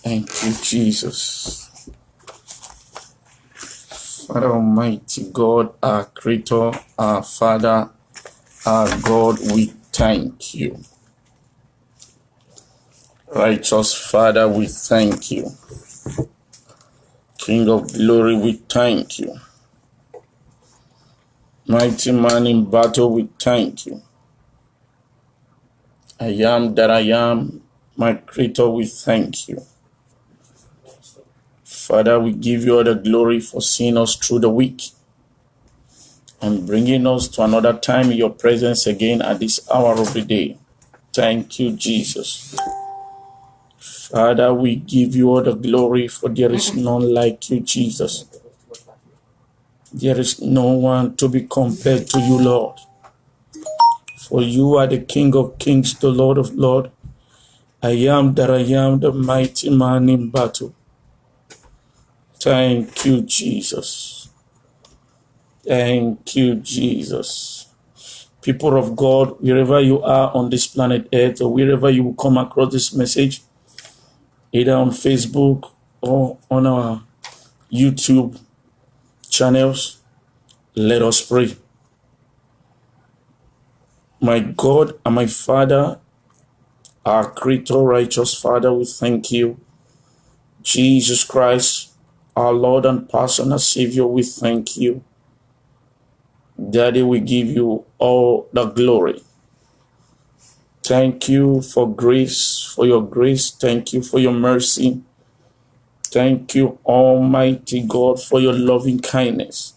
Thank you, Jesus. Father Almighty God, our Creator, our Father, our God, we thank you. Righteous Father, we thank you. King of glory, we thank you. Mighty man in battle, we thank you. I am that I am, my Creator, we thank you. Father, we give you all the glory for seeing us through the week and bringing us to another time in your presence again at this hour of the day. Thank you, Jesus. Father, we give you all the glory, for there is none like you, Jesus. There is no one to be compared to you, Lord. For you are the King of kings, the Lord of lords. I am that I am, the mighty man in battle. Thank you, Jesus. Thank you, Jesus. People of God, wherever you are on this planet Earth, or wherever you will come across this message, either on Facebook or on our YouTube channels, let us pray. My God and my Father, our Creator, righteous Father, we thank you. Jesus Christ, our Lord and personal Savior, we thank you. Daddy, we give you all the glory. Thank you for grace, for your grace. Thank you for your mercy. Thank you, Almighty God, for your loving kindness.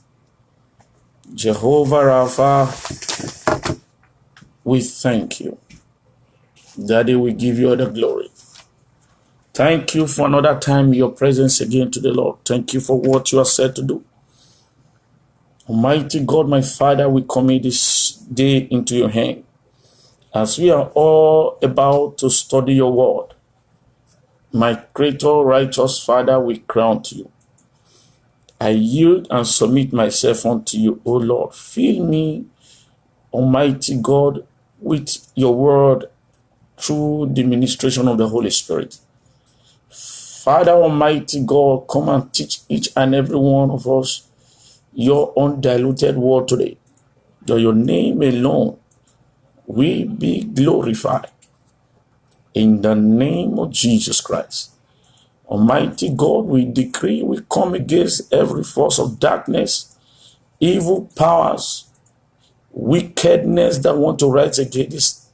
Jehovah Rapha, we thank you. Daddy, we give you all the glory. Thank you for another time in your presence again to the Lord. Thank you for what you are set to do. Almighty God, my Father, we commit this day into your hand. As we are all about to study your word, my Creator, righteous Father, we crown to you. I yield and submit myself unto you, O Lord. Fill me, Almighty God, with your word through the ministration of the Holy Spirit. Father Almighty God, come and teach each and every one of us your undiluted word today. That your name alone will be glorified. In the name of Jesus Christ. Almighty God, we decree, we come against every force of darkness, evil powers, wickedness that want to rise against this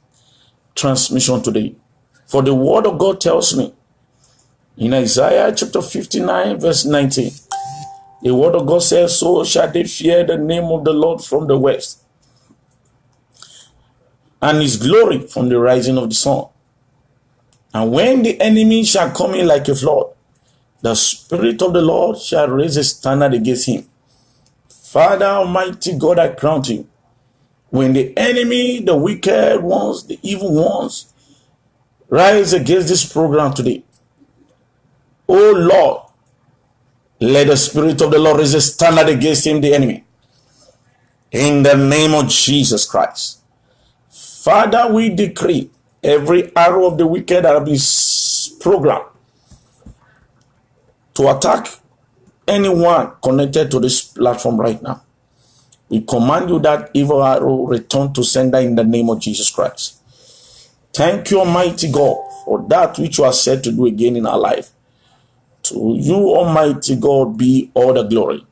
transmission today. For the word of God tells me in Isaiah chapter 59 verse 19, the word of God says, so shall they fear the name of the Lord from the west, and his glory from the rising of the sun. And when the enemy shall come in like a flood, the Spirit of the Lord shall raise a standard against him. Father Almighty God, I crown you. When the enemy, the wicked ones, the evil ones, rise against this program today, oh Lord, let the Spirit of the Lord raise a standard against him, the enemy. In the name of Jesus Christ. Father, we decree every arrow of the wicked that will be programmed to attack anyone connected to this platform right now. We command you that evil arrow return to sender in the name of Jesus Christ. Thank you, Almighty God, for that which you are said to do again in our life. To you, Almighty God, be all the glory.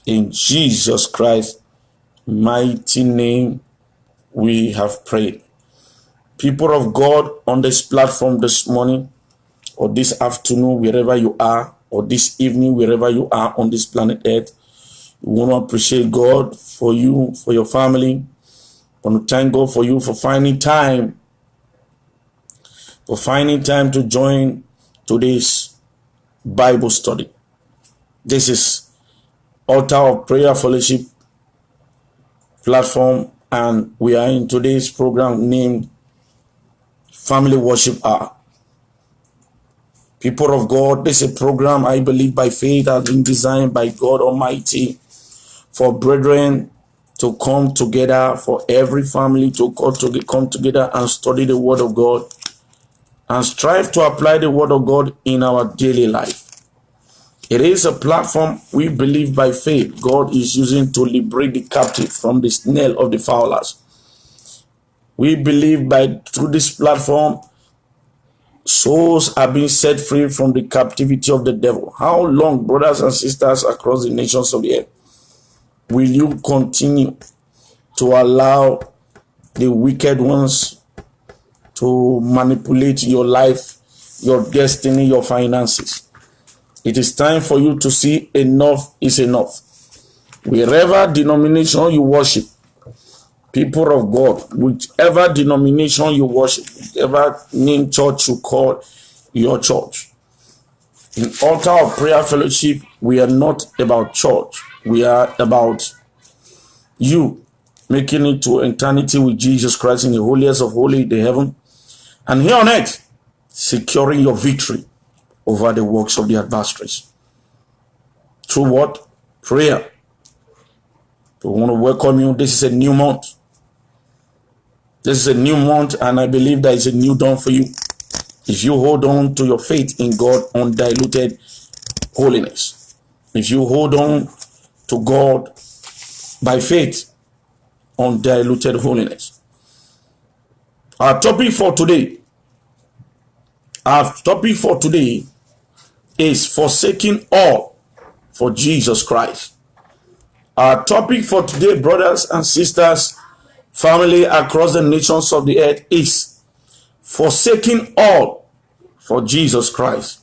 In Jesus Christ's mighty name, we have prayed. People of God on this platform this morning, or this afternoon, wherever you are, or this evening, wherever you are on this planet Earth, we want to appreciate God for you, for your family. We want to thank God for you for finding time to join today's Bible study. This is Altar of Prayer Fellowship platform, and we are in today's program named Family Worship Hour. People of God, this is a program I believe by faith has been designed by God Almighty for brethren to come together, for every family to come together and study the Word of God and strive to apply the word of God in our daily life. It is a platform we believe by faith God is using to liberate the captive from the snare of the fowlers. We believe through this platform, souls are being set free from the captivity of the devil. How long, brothers and sisters across the nations of the earth, will you continue to allow the wicked ones to manipulate your life, your destiny, your finances? It is time for you to see enough is enough. Wherever denomination you worship, people of God, whichever denomination you worship, whichever name church you call your church, in Altar of Prayer Fellowship, we are not about church. We are about you making it to eternity with Jesus Christ in the holiest of holy, the heaven, and here on earth, securing your victory over the works of the adversaries. Through what? Prayer. We want to welcome you. This is a new month. This is a new month, and I believe that is a new dawn for you. If you hold on to your faith in God, undiluted holiness. If you hold on to God by faith, undiluted holiness. Our topic for today is forsaking all for Jesus Christ. Our topic for today, brothers and sisters, family across the nations of the earth, is forsaking all for Jesus Christ.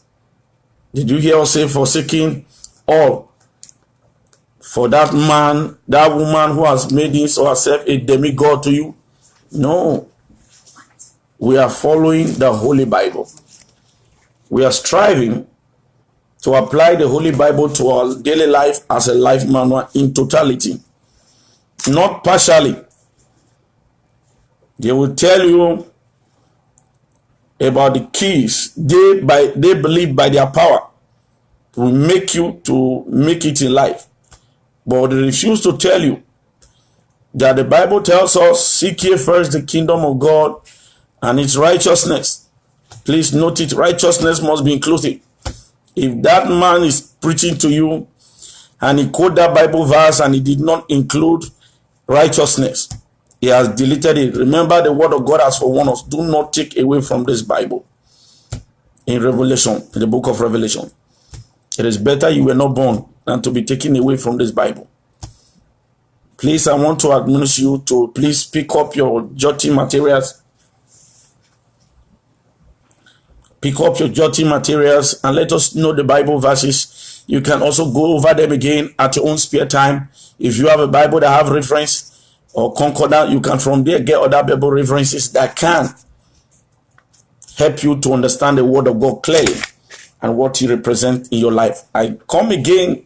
Did you hear us say forsaking all for that man, that woman who has made his or herself a demigod to you? No. We are following the Holy Bible. We are striving to apply the Holy Bible to our daily life as a life manual in totality, not partially. They will tell you about the keys they believe by their power will make you to make it in life, but they refuse to tell you that the Bible tells us, seek ye first the kingdom of God and its righteousness. Please note it, righteousness must be inclusive. If that man is preaching to you and he quote that Bible verse and he did not include righteousness, he has deleted it. Remember, the word of God has forewarned us, do not take away from this Bible. In Revelation, in the book of Revelation, it is better you were not born than to be taken away from this Bible. Please, I want to admonish you to please pick up your jotting materials. Pick up your jotting materials and let us know the Bible verses. You can also go over them again at your own spare time. If you have a Bible that have reference or concordance, you can from there get other Bible references that can help you to understand the word of God clearly and what he represents in your life. I come again,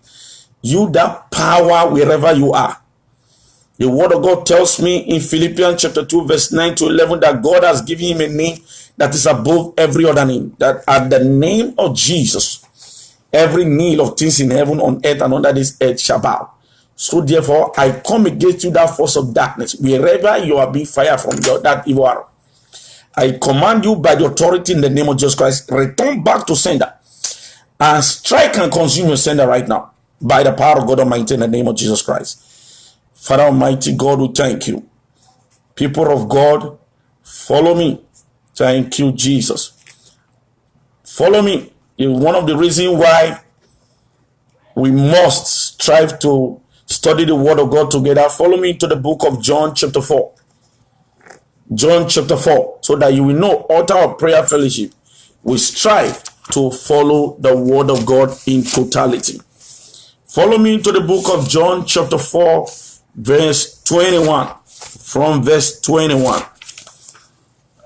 you that power wherever you are. The word of God tells me in Philippians chapter 2 verse 9 to 11 that God has given him a name that is above every other name, that at the name of Jesus, every knee of things in heaven, on earth, and under this earth shall bow. So therefore, I come against you, that force of darkness, wherever you are being fired from that evil arrow. I command you by the authority in the name of Jesus Christ, return back to sender and strike and consume your sender right now by the power of God Almighty in the name of Jesus Christ. Father Almighty God, we thank you. People of God, follow me. Thank you, Jesus. Follow me. It's one of the reasons why we must strive to study the word of God together. Follow me to the book of John chapter 4. John chapter 4, so that you will know Altar of Prayer Fellowship. We strive to follow the word of God in totality. Follow me to the book of John chapter 4, verse 21. From verse 21.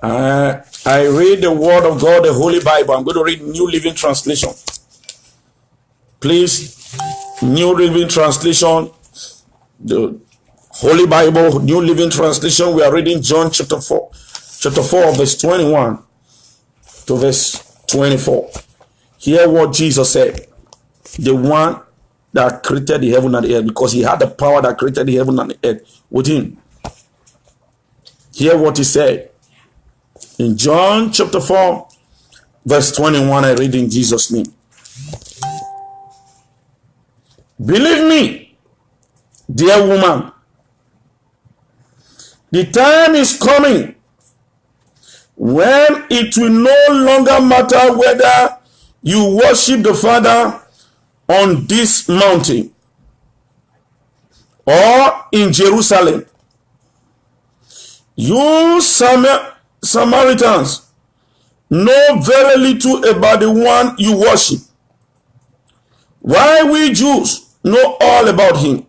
I read the word of God, the Holy Bible. I'm going to read New Living Translation. Please, New Living Translation, the Holy Bible, New Living Translation. We are reading John chapter 4, verse 21 to verse 24. Hear what Jesus said. The one that created the heaven and the earth, because he had the power that created the heaven and the earth with him. Hear what he said. In John chapter 4, Verse 21, I read in Jesus' name. Believe me, dear woman, the time is coming when it will no longer matter whether you worship the Father on this mountain or in Jerusalem. You Samaritans know very little about the one you worship, while we Jews know all about him.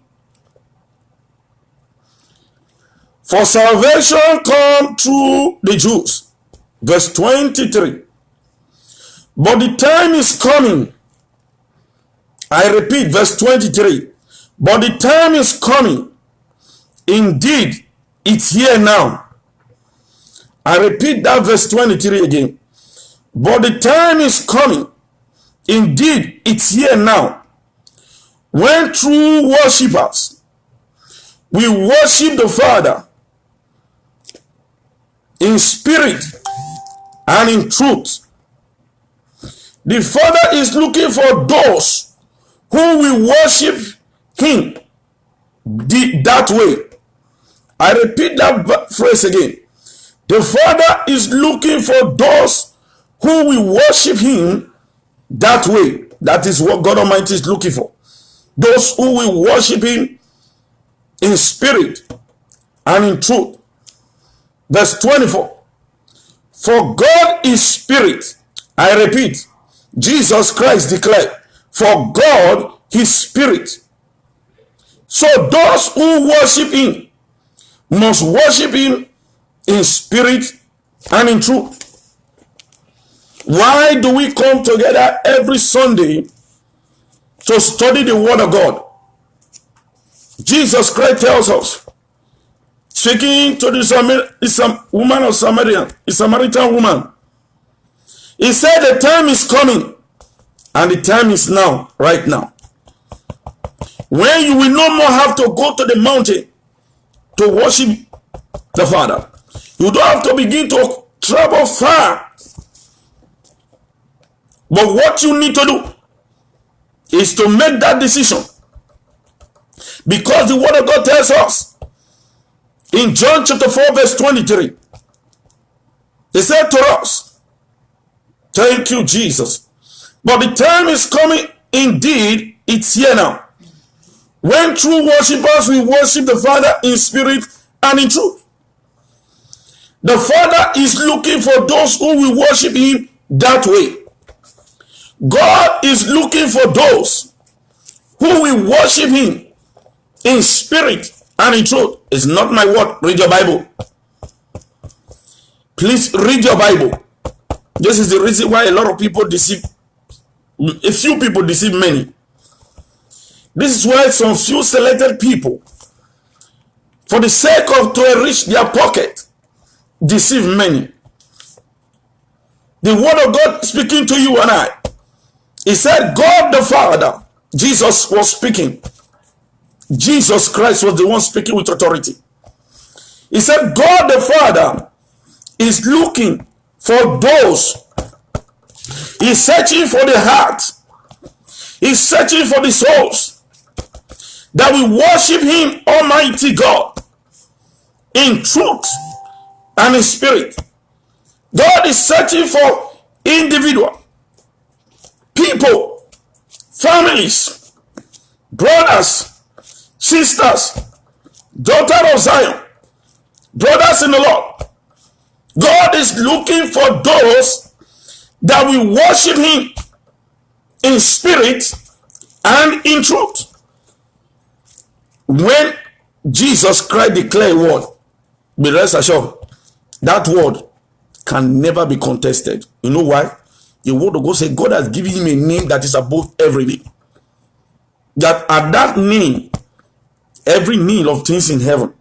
For salvation comes through the Jews. Verse 23. But the time is coming. I repeat, verse 23. But the time is coming. Indeed, it's here now. I repeat that verse 23 again. But the time is coming. Indeed, it's here now. When true worshippers will worship the Father in spirit and in truth. The Father is looking for those who will worship him that way. I repeat that phrase again. The Father is looking for those who will worship him that way. That is what God Almighty is looking for. Those who will worship him in spirit and in truth. Verse 24. For God is spirit. I repeat, Jesus Christ declared, for God is spirit. So those who worship him must worship him in spirit and in truth. Why do we come together every Sunday to study the word of God? Jesus Christ tells us, speaking to the Samaritan woman, he said the time is coming, and the time is now, right now, when you will no more have to go to the mountain to worship the Father. You don't have to begin to travel far. But what you need to do is to make that decision. Because the word of God tells us in John chapter 4 verse 23. He said to us, thank you, Jesus. But the time is coming, indeed, it's here now, when true worshippers will worship the Father in spirit and in truth. The Father is looking for those who will worship him that way. God is looking for those who will worship him in spirit and in truth. It's not my word. Read your Bible. Please read your Bible. This is the reason why a lot of people deceive. A few people deceive many. This is why some few selected people, for the sake of to enrich their pocket, deceive many. The word of God speaking to you and I. He said God the Father, Jesus was speaking. Jesus Christ was the one speaking with authority. He said God the Father is looking for those. He's searching for the heart. He's searching for the souls that will worship him, Almighty God, in truth and in spirit. God is searching for individual people, families, brothers, sisters, daughter of Zion, brothers in the Lord. God is looking for those that will worship him in spirit and in truth. When Jesus Christ declared a word, be rest assured, that word can never be contested. You know why? The word of God says God has given him a name that is above every name. That at that name, every knee of things in heaven,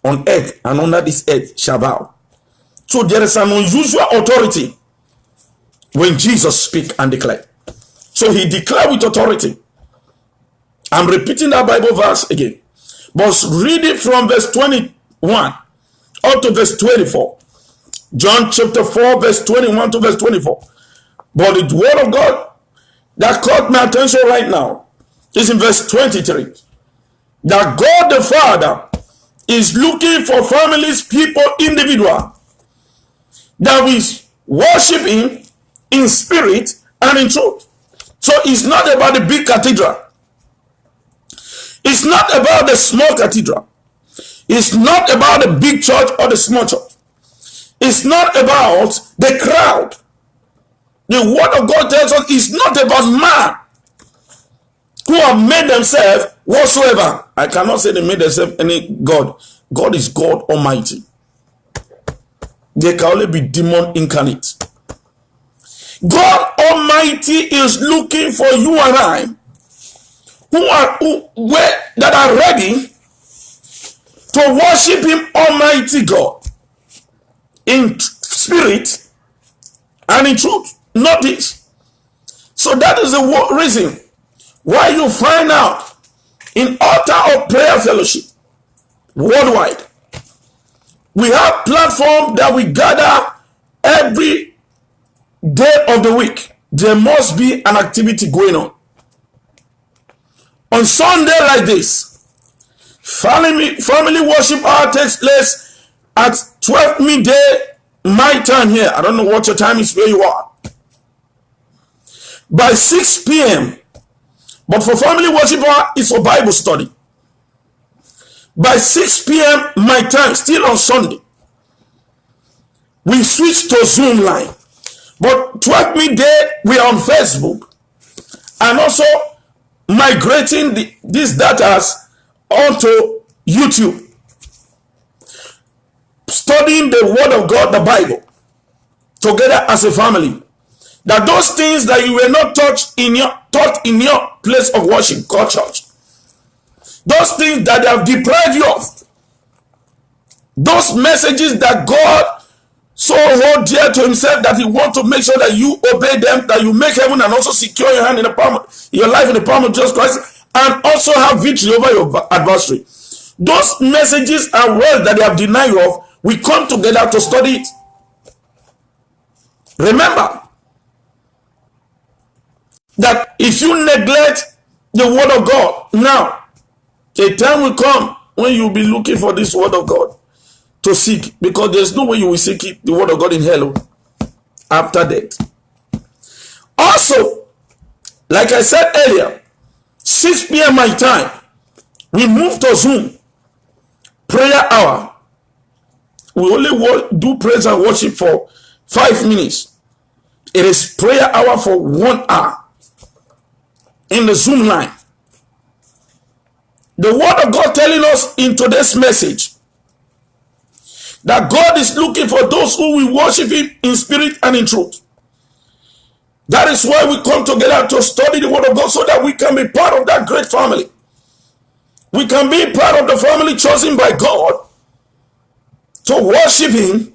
on earth, and under this earth shall bow. So there is an unusual authority when Jesus speaks and declares. So he declared with authority. I'm repeating that Bible verse again. But read it from verse 21 up to verse 24. John chapter 4, verse 21 to verse 24. But the word of God that caught my attention right now is in verse 23. That God the Father is looking for families, people, individual, that we worship Him in spirit and in truth. So it's not about the big cathedral. It's not about the small cathedral. It's not about the big church or the small church. It's not about the crowd. The word of God tells us it's not about man who have made themselves whatsoever. I cannot say they made themselves any God. God is God Almighty. They can only be demon incarnate. God Almighty is looking for you and I that are ready to worship Him, Almighty God, in spirit and in truth. Not this. So that is the reason why you find out in Altar of Prayer Fellowship worldwide, we have platform that we gather every day of the week. There must be an activity going on. On Sunday like this, family worship hour takes place at 12 midday my time here. I don't know what your time is where you are. By 6 p.m. But for family worship hour, it's for Bible study. By 6 p.m. my time, still on Sunday, we switch to Zoom line. But 12 midday, we are on Facebook. And also migrating these data onto YouTube. Studying the Word of God, the Bible, together as a family. That those things that you were not taught in your place of worship, called church, those things that they have deprived you of, those messages that God so hold dear to Himself that He wants to make sure that you obey them, that you make heaven and also secure your hand in the palm, your life in the palm of Jesus Christ, and also have victory over your adversary. Those messages and words that they have denied you of, we come together to study it. Remember that if you neglect the Word of God, now a time will come when you will be looking for this Word of God to seek, because there's no way you will seek it, the Word of God in hell after death. Also, like I said earlier, 6 p.m. my time, we move to Zoom prayer hour. We only do praise and worship for 5 minutes. It is prayer hour for 1 hour in the Zoom line. The Word of God telling us in today's message that God is looking for those who will worship Him in spirit and in truth. That is why we come together to study the Word of God, so that we can be part of that great family. We can be part of the family chosen by God to worship Him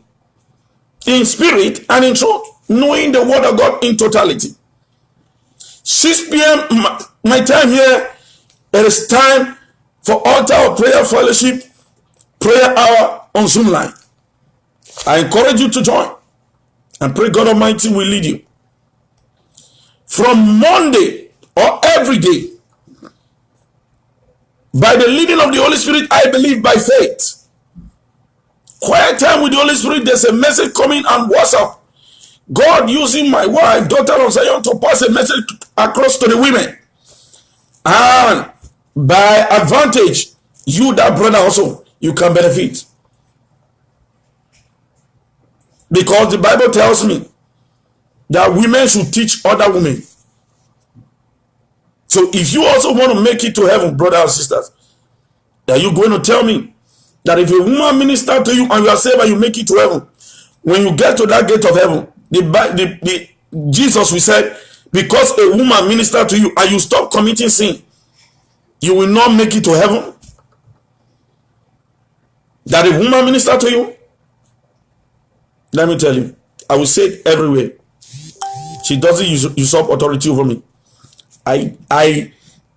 in spirit and in truth, knowing the Word of God in totality. 6 p.m. my time here, it is time for Altar of Prayer Fellowship prayer hour on Zoom line. I encourage you to join and pray God Almighty will lead you. From Monday or every day, by the leading of the Holy Spirit, I believe by faith. Quiet time with the Holy Spirit, there's a message coming on WhatsApp. God using my wife, daughter of Zion, to pass a message across to the women. And by advantage, you, that brother, also, you can benefit. Because the Bible tells me that women should teach other women. So if you also want to make it to heaven, brothers and sisters, are you going to tell me that if a woman minister to you and you are saved and you make it to heaven, when you get to that gate of heaven, Jesus, we said, because a woman minister to you and you stop committing sin, you will not make it to heaven? That a woman minister to you? Let me tell you, I will say it everywhere. She doesn't usurp authority over me. I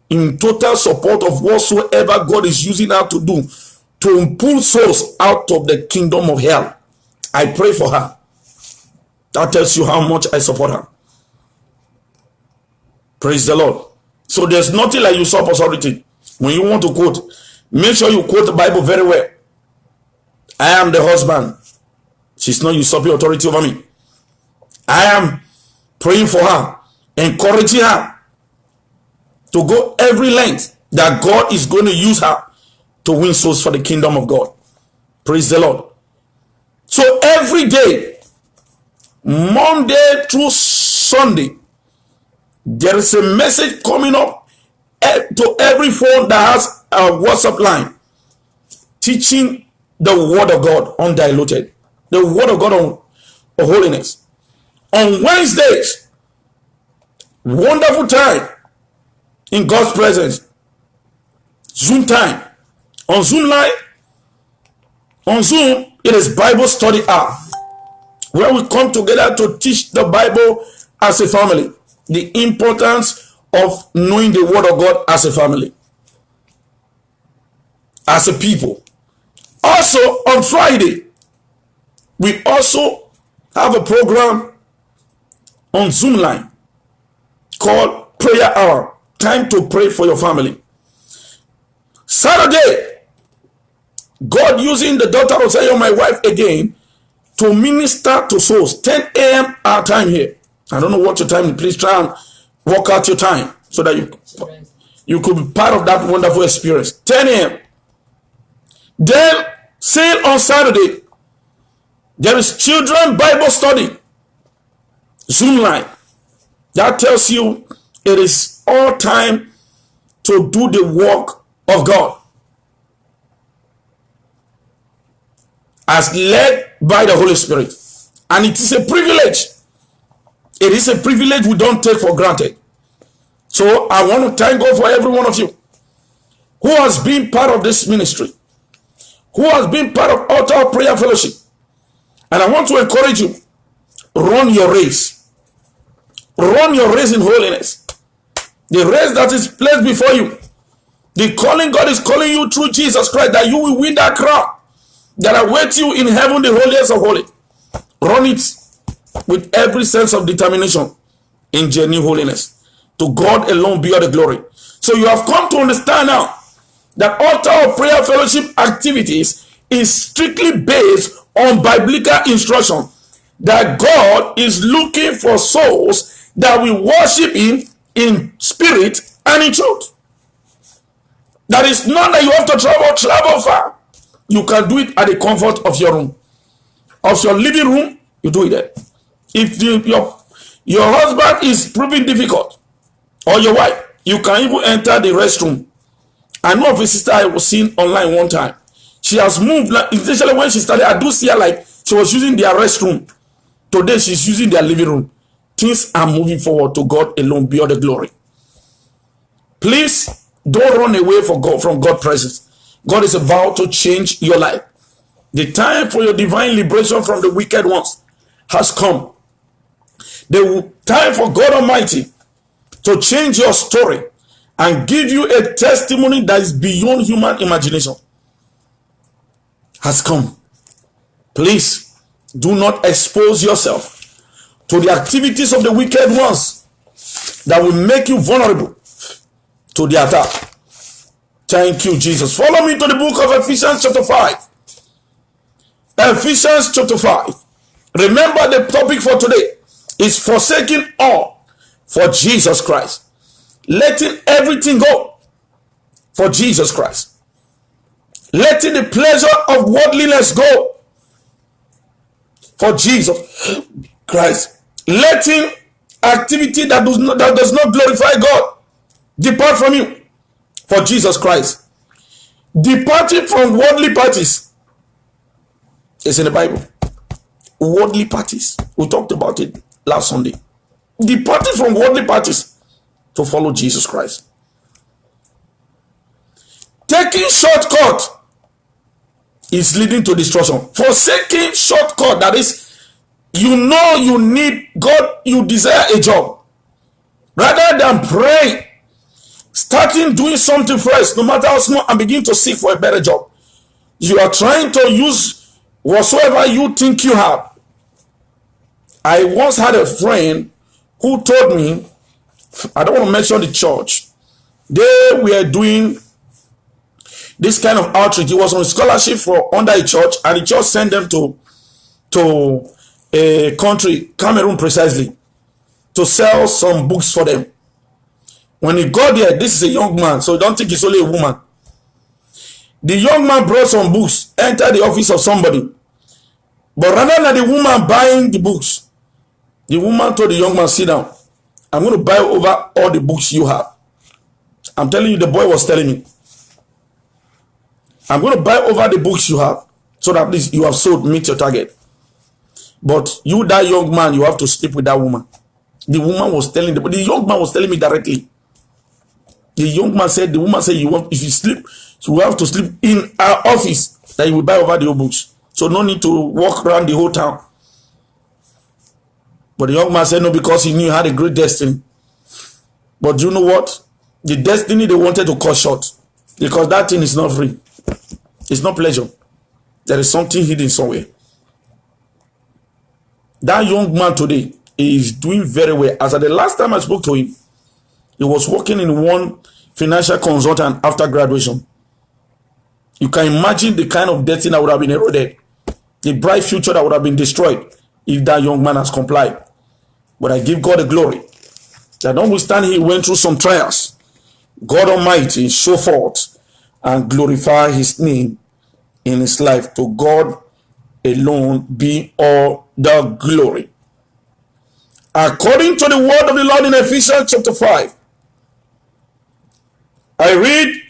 in total support of whatsoever God is using her to do to pull souls out of the kingdom of hell. I pray for her. That tells you how much I support her. Praise the Lord. So there's nothing like usurp authority. When you want to quote, make sure you quote the Bible very well. I am the husband. She's not usurping authority over me. I am praying for her, encouraging her to go every length that God is going to use her to win souls for the kingdom of God. Praise the Lord. So every day, Monday through Sunday, there is a message coming up to every phone that has a WhatsApp line, teaching the word of God undiluted, the word of God on holiness. On Wednesdays, wonderful time in God's presence. Zoom time. On Zoom line, on Zoom, it is Bible study hour, where we come together to teach the Bible as a family. The importance of knowing the word of God as a family, as a people. Also on Friday, we also have a program on Zoom line called Prayer Hour. Time to pray for your family. Saturday, God using the daughter of Zion, my wife, again to minister to souls. 10 a.m. our time here. I don't know what your time is. Please try and work out your time so that you could be part of that wonderful experience. 10 a.m. Then, sale on Saturday. There is children Bible study. Zoom line. That tells you it is all time to do the work of God, as led by the Holy Spirit. And it is a privilege. It is a privilege we don't take for granted. So I want to thank God for every one of you who has been part of this ministry, who has been part of Altar Prayer Fellowship. And I want to encourage you, run your race. Run your race in holiness. The race that is placed before you. The calling God is calling you through Jesus Christ, that you will win that crown that awaits you in heaven, the holiest of holy. Run it with every sense of determination in genuine holiness. To God alone be all the glory. So you have come to understand now that Altar of Prayer Fellowship activities is strictly based on biblical instruction, that God is looking for souls that will worship Him in spirit and in truth. That is not that you have to travel far. You can do it at the comfort of your room, of your living room. You do it there. If your husband is proving difficult, or your wife, you can even enter the restroom. I know of a sister I was seeing online one time. She has moved, like, initially when she started, I do see her like she was using their restroom. Today she's using their living room. Things are moving forward. To God alone be all the glory. Please don't run away from God's presence. God is about to change your life. The time for your divine liberation from the wicked ones has come. The time for God Almighty to change your story and give you a testimony that is beyond human imagination has come. Please do not expose yourself to the activities of the wicked ones that will make you vulnerable to the attack. Thank you, Jesus. Follow me to the book of Ephesians chapter 5. Ephesians chapter 5. Remember, the topic for today is forsaking all for Jesus Christ. Letting everything go for Jesus Christ. Letting the pleasure of worldliness go for Jesus Christ. Letting activity that does not glorify God depart from you for Jesus Christ. Departing from worldly parties is in the Bible. Worldly parties. We talked about it last Sunday. Departing from worldly parties to follow Jesus Christ. Taking shortcut is leading to destruction. Forsaking shortcut, that is, you know you need God, you desire a job. Rather than pray, starting doing something first, no matter how small, and begin to seek for a better job. You are trying to use Whatsoever you think you have. I once had a friend who told me, I don't want to mention the church, they were doing this kind of outreach. It was on scholarship for under a church, and the church sent them to a country, Cameroon precisely, to sell some books for them. When he got there, this is a young man, so don't think it's only a woman. The young man brought some books, entered the office of somebody. But rather than the woman buying the books, the woman told the young man, sit down. I'm going to buy over all the books you have. I'm telling you, the boy was telling me. I'm going to buy over the books you have, so that at least you have sold, meet your target. But you, that young man, you have to sleep with that woman. The woman was telling the young man was telling me directly. The young man said, the woman said, if you sleep, you have to sleep in our office, that you will buy over the books. So no need to walk around the whole town. But the young man said no, because he knew he had a great destiny. But do you know what? The destiny they wanted to cut short, because that thing is not free. It's not pleasure. There is something hidden somewhere. That young man today is doing very well. As at the last time I spoke to him, he was working in one financial consultant after graduation. You can imagine the kind of destiny that would have been eroded, the bright future that would have been destroyed if that young man has complied. But I give God the glory that notwithstanding he went through some trials, God Almighty show forth and glorify his name in his life. To God alone be all the glory. According to the word of the Lord in Ephesians chapter 5, I read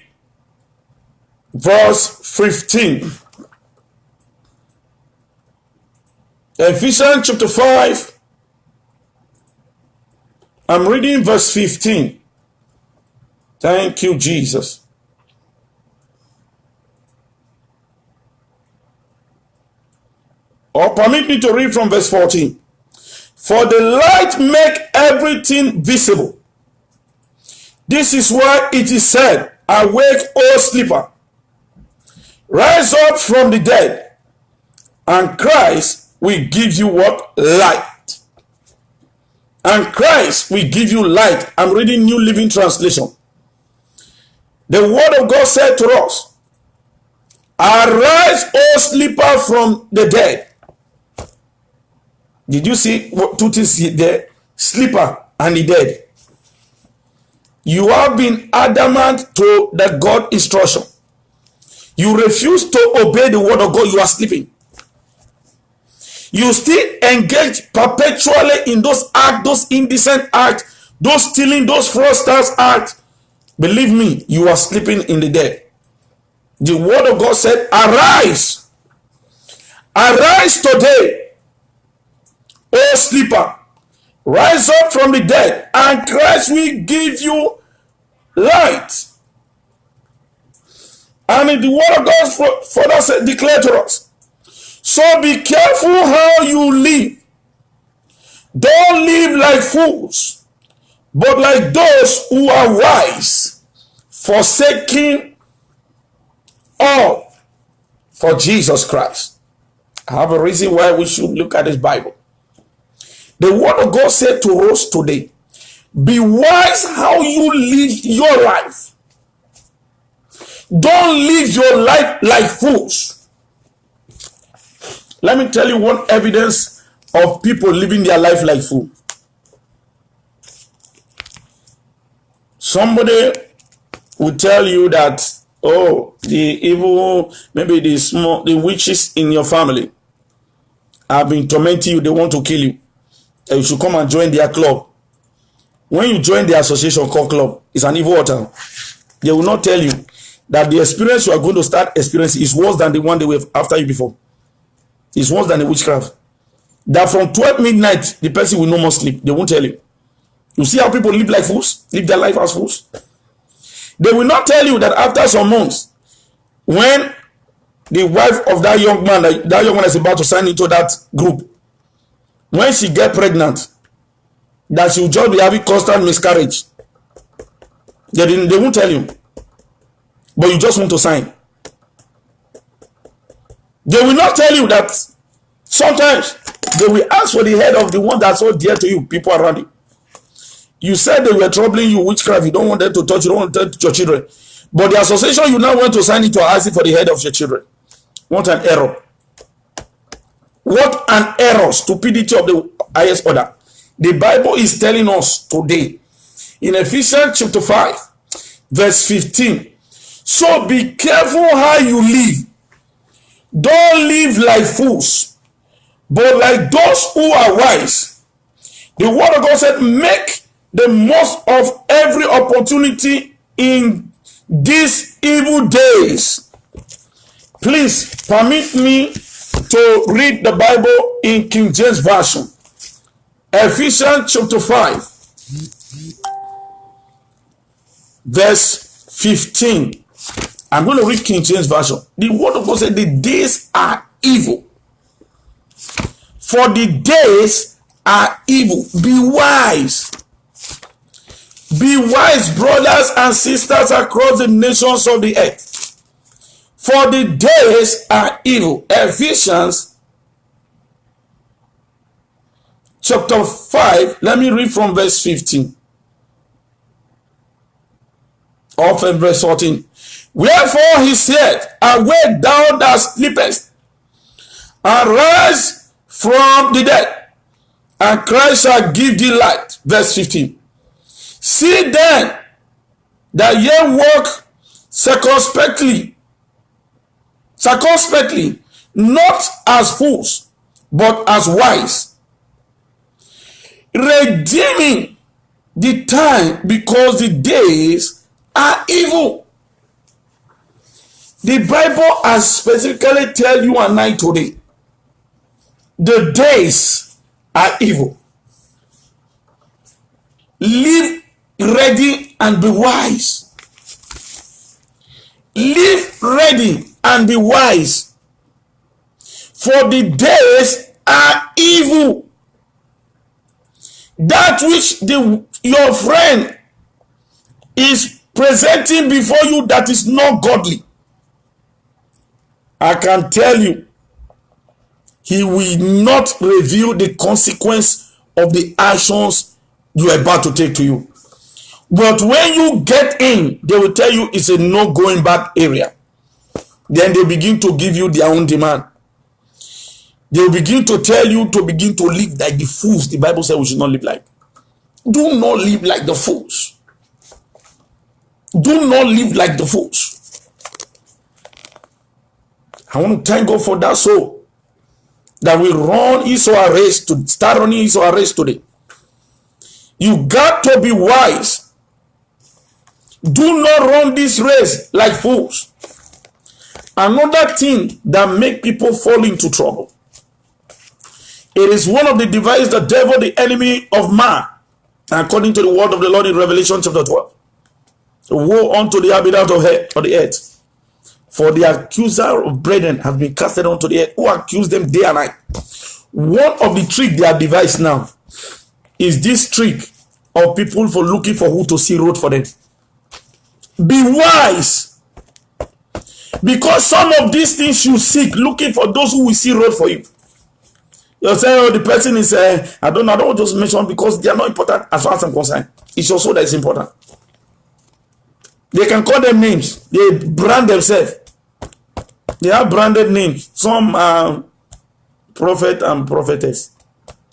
verse 15. Ephesians chapter 5, I'm reading verse 15. Thank you, Jesus. Or permit me to read from verse 14. For the light make everything visible. This is why it is said, awake, O sleeper, rise up from the dead, and Christ will give you what? Light. And Christ will give you light. I'm reading New Living Translation. The word of God said to us, arise, O sleeper, from the dead. Did you see what two things there? Sleeper and the dead. You have been adamant to the God instruction. You refuse to obey the word of God. You are sleeping. You still engage perpetually in those acts, those indecent acts, those stealing, those fraudsters acts. Believe me, you are sleeping in the dead. The word of God said, arise. Arise today, O sleeper. Rise up from the dead, and Christ will give you light. And the word of God further declared to us, so be careful how you live. Don't live like fools, but like those who are wise, forsaking all for Jesus Christ. I have a reason why we should look at this Bible. The word of God said to us today, be wise how you live your life. Don't live your life like fools. Let me tell you one evidence of people living their life like fools. Somebody will tell you that, oh, the evil, maybe the witches in your family have been tormenting you. They want to kill you. And you should come and join their club. When you join the association called club, it's an evil altar. They will not tell you that the experience you are going to start experiencing is worse than the one they were after you before. It's worse than the witchcraft. That from 12 midnight, the person will no more sleep. They won't tell you. You see how people live like fools? Live their life as fools? They will not tell you that after some months, when the wife of that young man is about to sign into that group, when she get pregnant, that she will just be having constant miscarriage. They won't tell you. But you just want to sign. They will not tell you that sometimes they will ask for the head of the one that's so dear to you, people around you. You said they were troubling you, witchcraft, you don't want them to touch, you don't want them to touch your children. But the association you now want to sign it to ask for the head of your children. What an error. What an error, stupidity of the highest order. The Bible is telling us today in Ephesians chapter 5, verse 15. So be careful how you live. Don't live like fools, but like those who are wise. The word of God said, make the most of every opportunity in these evil days. Please permit me to read the Bible in King James Version. Ephesians chapter 5, verse 15. I'm going to read King James Version. The word of God said, the days are evil. For the days are evil. Be wise. Be wise, brothers and sisters across the nations of the earth. For the days are evil. Ephesians chapter 5. Let me read from verse 15. Or from verse 14. Wherefore he said, awake thou that sleepest, arise from the dead, and Christ shall give thee light. Verse 15. See then that ye walk circumspectly, not as fools, but as wise, redeeming the time, because the days are evil. The Bible has specifically tell you and I today, the days are evil. Live ready and be wise. Live ready and be wise. For the days are evil. That which your friend is presenting before you that is not godly, I can tell you, he will not reveal the consequence of the actions you are about to take to you. But when you get in, they will tell you it's a no going back area. Then they begin to give you their own demand. They will begin to tell you to begin to live like the fools the Bible says we should not live like. Do not live like the fools. Do not live like the fools. I want to thank God for that soul that will run his race, to start running his race today. You got to be wise. Do not run this race like fools. Another thing that make people fall into trouble, it is one of the devices the devil, the enemy of man, according to the word of the Lord in Revelation chapter 12. Woe unto the inhabitants of the earth, for the accuser of brethren has been casted onto the earth, who accuse them day and night. One of the tricks they are devised now is this trick of people for looking for who to see road for them. Be wise, because some of these things you seek, looking for those who will see road for you. You're saying, oh, the person is, I don't want to just mention because they are not important as far as I'm concerned. It's also that it's important. They can call them names. They brand themselves. They have branded names. Some are prophet and prophetess.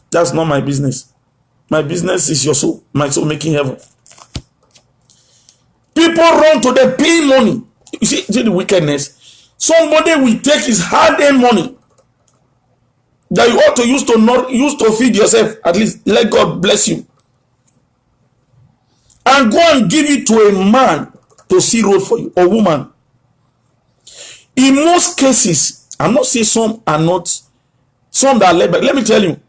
That's not my business. My business is your soul. My soul making heaven. People run to the pay money. You see the wickedness. Somebody will take his hard-earned money that you ought to use to feed yourself. At least let God bless you. And go and give it to a man to see road for you, or woman. In most cases, I'm not saying some are not, some that are led, but let me tell you,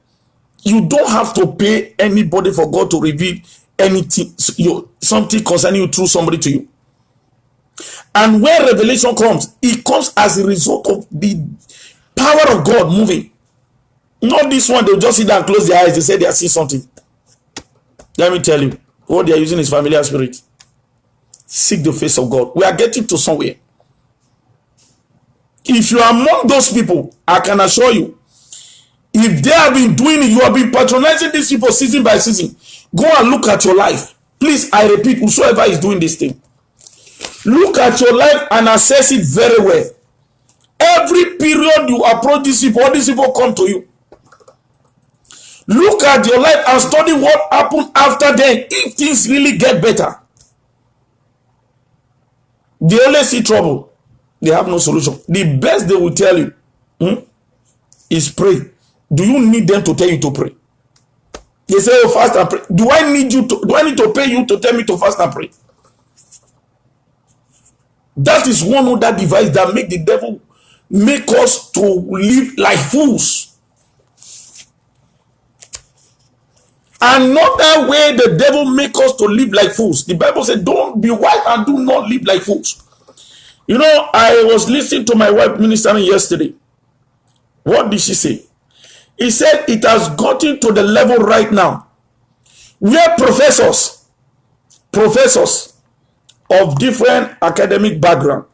you don't have to pay anybody for God to reveal anything, something concerning you through somebody to you. And when revelation comes, it comes as a result of the power of God moving. Not this one, they'll just sit down and close their eyes, they say they are seeing something. Let me tell you, what they are using is familiar spirit. Seek the face of God. We are getting to somewhere. If you are among those people, I can assure you, if they have been doing it, you have been patronizing these people season by season. Go and look at your life. Please, I repeat, whosoever is doing this thing, look at your life and assess it very well. Every period you approach these people, all these people come to you. Look at your life and study what happened after then. If things really get better, they only see trouble. They have no solution. The best they will tell you is pray. Do you need them to tell you to pray? They say, oh, fast and pray. Do I need to pay you to tell me to fast and pray? That is one other device that make the devil make us to live like fools. Another way the devil make us to live like fools. The Bible said, don't be wise and do not live like fools. You know, I was listening to my wife ministering yesterday. What did she say? He said it has gotten to the level right now where professors of different academic background,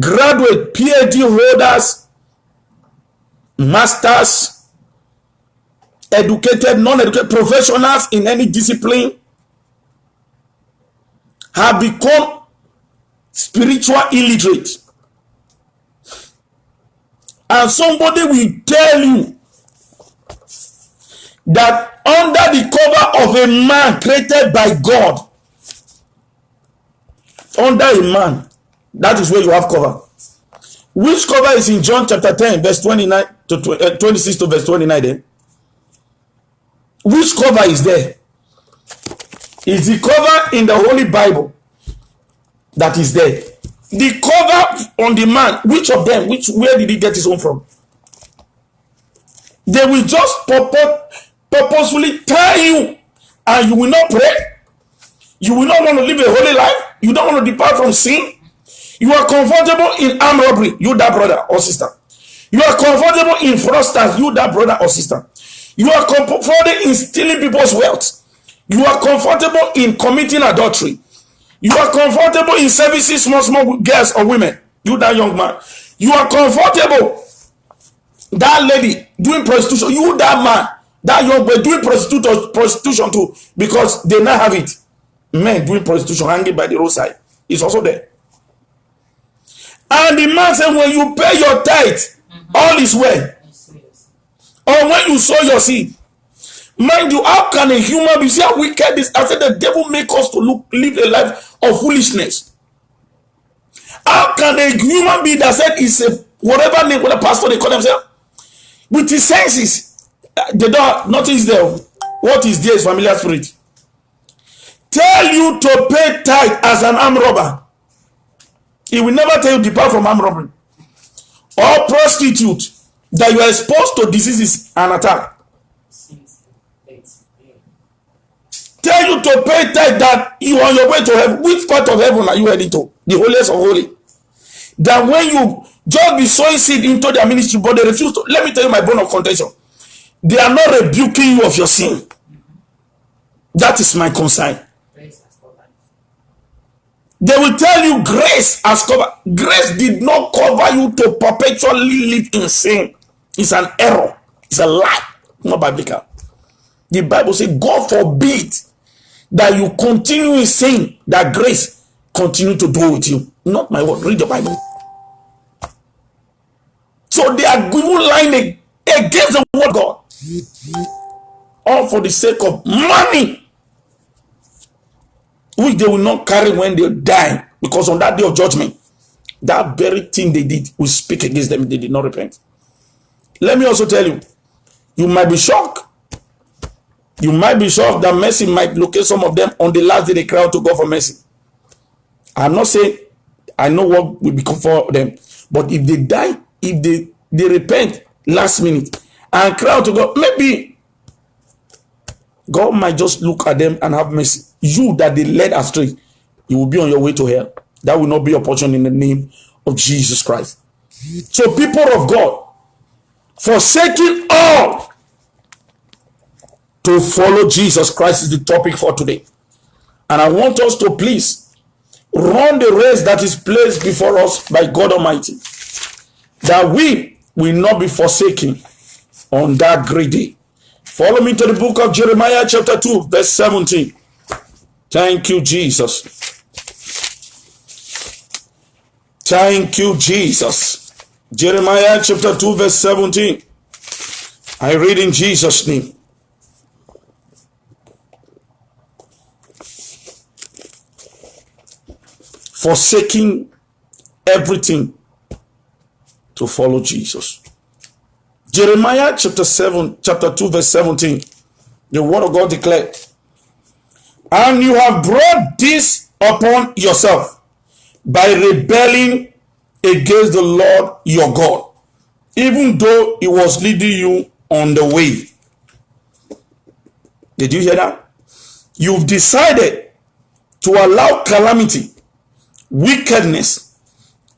graduate, PhD holders, masters, educated, non-educated professionals in any discipline have become spiritual illiterate. And somebody will tell you that under the cover of a man created by God, under a man, that is where you have cover. Which cover is in John chapter 10, verse 29 to 26 to verse 29 there? Which cover is there? Is the cover in the Holy Bible that is there? The cover on the man, which of them, where did he get his own from? They will just purposefully tell you, and you will not pray. You will not want to live a holy life. You don't want to depart from sin. You are comfortable in armed robbery, you that brother or sister. You are comfortable in fraudsters, you that brother or sister. You are comfortable in stealing people's wealth. You are comfortable in committing adultery. You are comfortable in servicing small girls or women. You that young man. You are comfortable, that lady doing prostitution. You that man, that young boy doing prostitution too, because they now have it. Men doing prostitution hanging by the roadside. It's also there. And the man said, when you pay your tithe, all is well. Or when you sow your seed. Mind you, how can a human be? See how wicked this? I said the devil make us to live a life of foolishness. How can a human being that said is a whatever name, what a pastor they call themselves, with his senses, they don't, nothing is there. What is there is familiar spirit. Tell you to pay tithe as an armed robber. He will never tell you depart from armed robbery. Or prostitute, that you are exposed to diseases and attack. Tell you to pay tithe that you are on your way to heaven. Which part of heaven are you heading to? The holiest of holy. That when you just be sowing seed into their ministry, but they refuse to. Let me tell you my bone of contention. They are not rebuking you of your sin. That is my concern. They will tell you grace has covered. Grace did not cover you to perpetually live in sin. It's an error. It's a lie. Not biblical. The Bible says, God forbid that you continue in sin, that grace continue to do with you. Not my word. Read the Bible. So they are giving line against the word of God. All for the sake of money, which they will not carry when they die. Because on that day of judgment, that very thing they did will speak against them. They did not repent. Let me also tell you, you might be shocked. You might be shocked that mercy might locate some of them on the last day they cry out to God for mercy. I'm not saying I know what will become for them. But if they die, if they repent last minute and cry out to God, maybe God might just look at them and have mercy. You that they led astray, you will be on your way to hell. That will not be your portion in the name of Jesus Christ. So people of God, forsaking all to follow Jesus Christ is the topic for today. And I want us to please run the race that is placed before us by God Almighty, that we will not be forsaken on that great day. Follow me to the book of Jeremiah chapter 2 verse 17. Thank you, Jesus. Thank you, Jesus. Jeremiah chapter 2 verse 17. I read in Jesus' name. Forsaking everything to follow Jesus. Jeremiah chapter 2 verse 17. The word of God declared, and you have brought this upon yourself by rebelling against the Lord your God, even though he was leading you on the way. Did you hear that? You've decided to allow calamity, wickedness,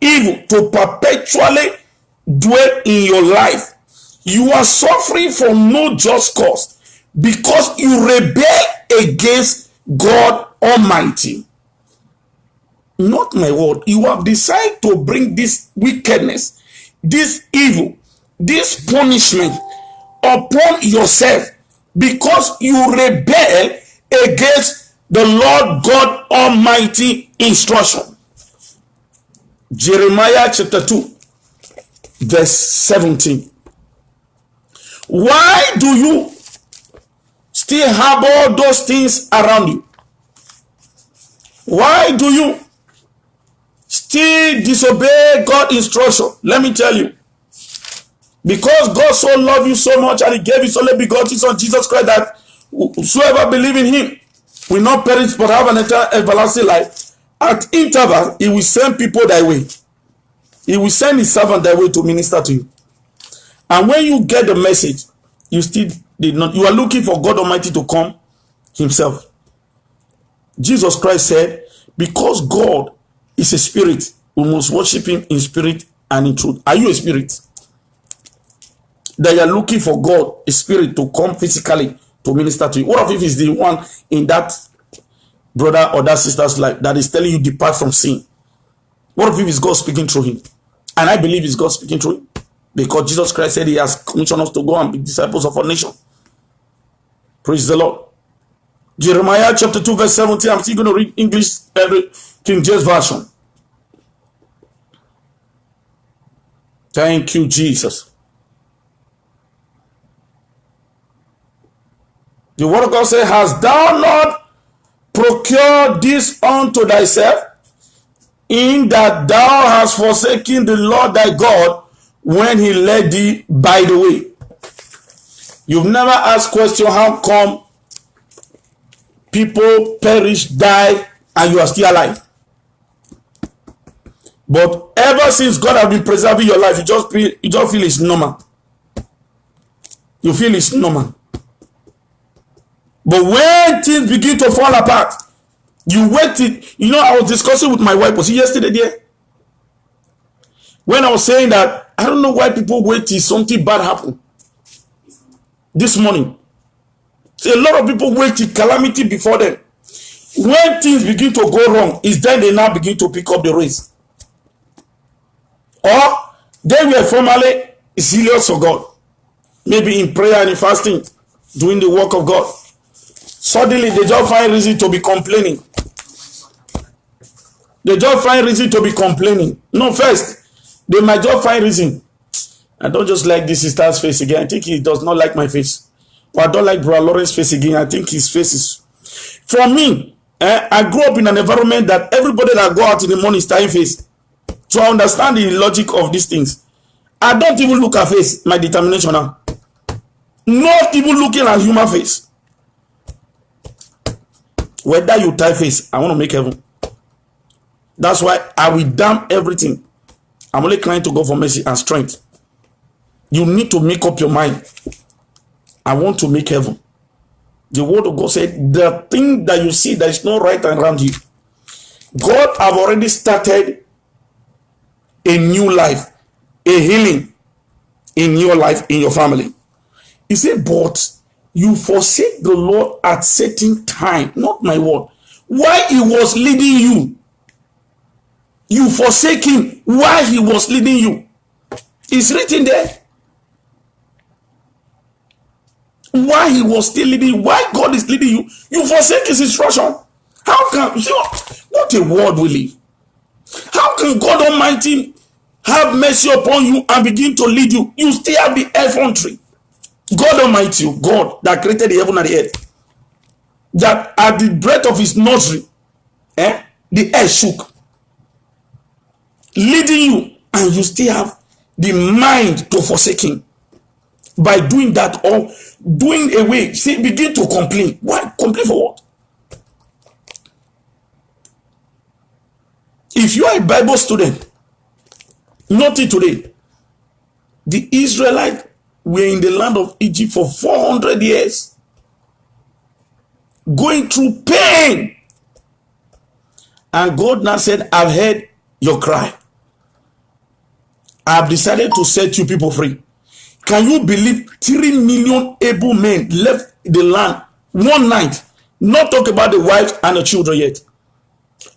evil to perpetually dwell in your life. You are suffering from no just cause because you rebel against God Almighty. Not my word. You have decided to bring this wickedness, this evil, this punishment upon yourself because you rebel against the Lord God Almighty instruction. Jeremiah chapter 2 verse 17. Why do you still have all those things around you? Why do you still disobey God's instruction? Let me tell you. Because God so loved you so much and he gave his only begotten son Jesus Christ, that whosoever believe in him will not perish but have an eternal everlasting life. At interval, he will send people thy way. He will send his servant thy way to minister to you. And when you get the message, you still did not. You are looking for God Almighty to come himself. Jesus Christ said, because God is a spirit, we must worship him in spirit and in truth. Are you a spirit? That you are looking for God, a spirit, to come physically to minister to you. What if it's the one in that brother or that sister's life that is telling you depart from sin? What if it's God speaking through him? And I believe it's God speaking through him, because Jesus Christ said he has commissioned us to go and be disciples of all nations. Praise the Lord. Jeremiah chapter 2 verse 17. I'm still going to read English King James Version. Thank you, Jesus. The word of God says, hast thou not procured this unto thyself, in that thou hast forsaken the Lord thy God when he led thee by the way? You've never asked question, how come people perish, die, and you are still alive? But ever since God has been preserving your life, you just feel it's normal. You feel it's normal. But when things begin to fall apart, you wait it. You know, I was discussing with my wife, was it yesterday there? When I was saying that, I don't know why people wait till something bad happen. This morning, a lot of people wait till calamity before them. When things begin to go wrong, it's then they now begin to pick up the race. Or they were formerly zealous for God, maybe in prayer and in fasting, doing the work of God. Suddenly, they just find reason to be complaining. They just find reason to be complaining. No, first, they might just find reason. I don't just like this sister's face again. I think he does not like my face. Or I don't like Brother Lawrence's face again. I think his face is... For me, I grew up in an environment that everybody that go out in the morning is tying face. So I understand the logic of these things. I don't even look at face, my determination now. Not even looking at human face. Whether you tie face, I want to make heaven. That's why I will damn everything. I'm only crying to God for mercy and strength. You need to make up your mind. I want to make heaven. The word of God said, the thing that you see that is not right around you, God have already started a new life, a healing in your life, in your family. He said, but you forsake the Lord at certain time. Not my word. Why he was leading you You forsake him while he was leading you. It's written there. Why he was still leading you, why God is leading you, you forsake his instruction. How can, see what a world we live. How can God Almighty have mercy upon you and begin to lead you? You still have the effrontery. God Almighty, God that created the heaven and the earth, that at the breath of his nostril, the earth shook, leading you, and you still have the mind to forsake him. By doing that or doing away, see, begin to complain. Why? Complain for what? If you are a Bible student, notice today, the Israelites were in the land of Egypt for 400 years, going through pain. And God now said, I've heard your cry. I've decided to set you people free. Can you believe 3 million able men left the land one night? Not talk about the wives and the children yet.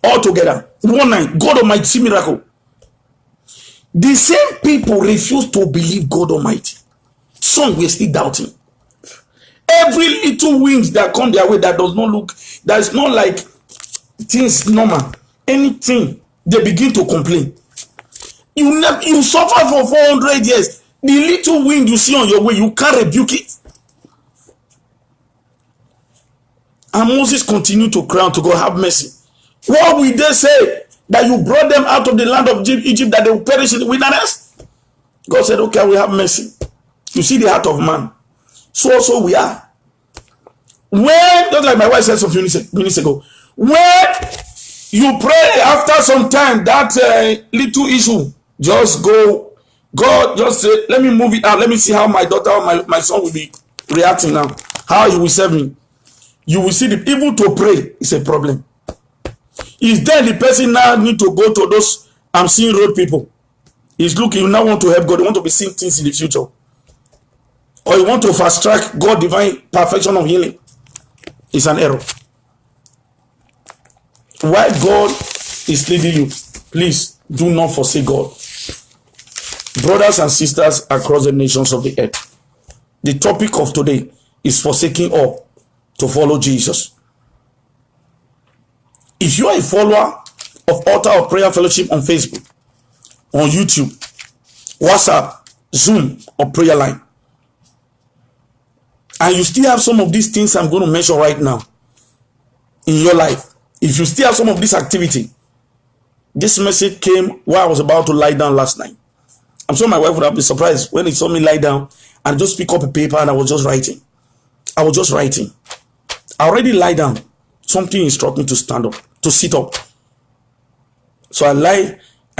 All together. One night. God Almighty, see miracle. The same people refuse to believe God Almighty. Some were still doubting. Every little wind that come their way that does not look, that is not like things normal. Anything, they begin to complain. You suffer for 400 years. The little wind you see on your way, you can't rebuke it. And Moses continued to cry to God, have mercy. What will they say? That you brought them out of the land of Egypt, that they will perish in the wilderness? God said, okay, we have mercy. You see the heart of man. So also we are. When, just like my wife said some few minutes ago, when you pray after some time, that little issue, just go. God just say, let me move it out. Let me see how my daughter or my son will be reacting now. How he will serve me. You will see the even to pray is a problem. Is then the person now need to go to those I'm seeing road people. He's looking, you now want to help God. You want to be seeing things in the future. Or you want to fast track God divine perfection of healing. It's an error. Why God is leading you, please do not forsake God. Brothers and sisters across the nations of the earth, the topic of today is forsaking all to follow Jesus. If you are a follower of Altar of Prayer Fellowship on Facebook, on YouTube, WhatsApp, Zoom, or Prayer Line, and you still have some of these things I'm going to mention right now in your life, if you still have some of this activity, this message came while I was about to lie down last night. I'm sure my wife would have been surprised when he saw me lie down and just pick up a paper and I was just writing. I already lie down. Something instructed me to stand up, to sit up. So I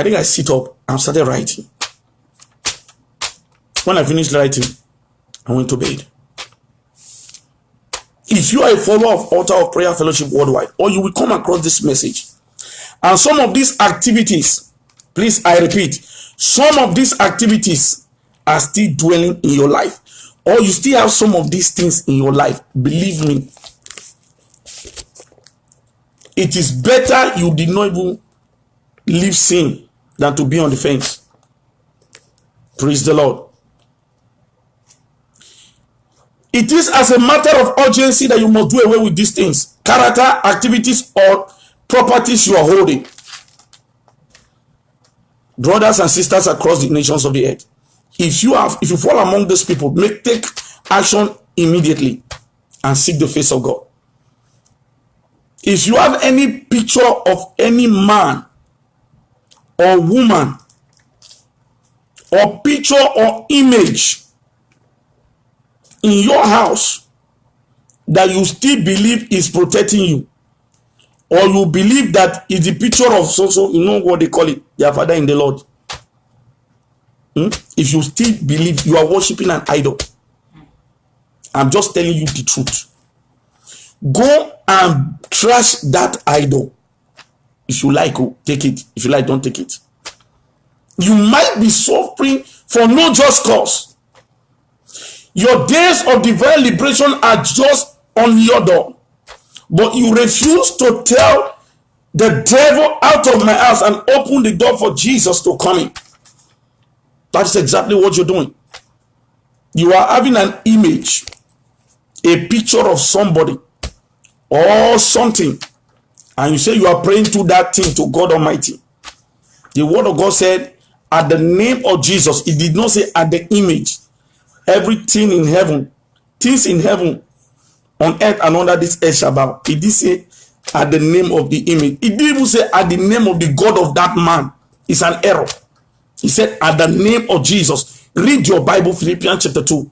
think I sit up and started writing. When I finished writing, I went to bed. If you are a follower of Altar of Prayer Fellowship Worldwide, or you will come across this message, and some of these activities, please, I repeat, some of these activities are still dwelling in your life, or you still have some of these things in your life, believe me, it is better you did not even leave sin than to be on the fence. Praise the Lord. It is as a matter of urgency that you must do away with these things, character, activities, or properties you are holding. Brothers and sisters across the nations of the earth, if you fall among those people, take action immediately and seek the face of God. If you have any picture of any man or woman or picture or image in your house that you still believe is protecting you, or you believe that is the picture of so, you know what they call it, their father in the Lord. If you still believe you are worshiping an idol, I'm just telling you the truth. Go and trash that idol. If you like, take it. If you like, don't take it. You might be suffering for no just cause. Your days of divine liberation are just on your door, but you refuse to tell the devil out of my house and open the door for Jesus to come in. That's exactly what you're doing. You are having an image, a picture of somebody or something, and you say you are praying to that thing, to God Almighty. The word of God said, at the name of Jesus. It did not say at the image. Everything in heaven, things in heaven, on earth and under this earth shall bow. It did say at the name of the image. It didn't even say at the name of the God of that man. It's an error. He said at the name of Jesus. Read your Bible, Philippians chapter 2.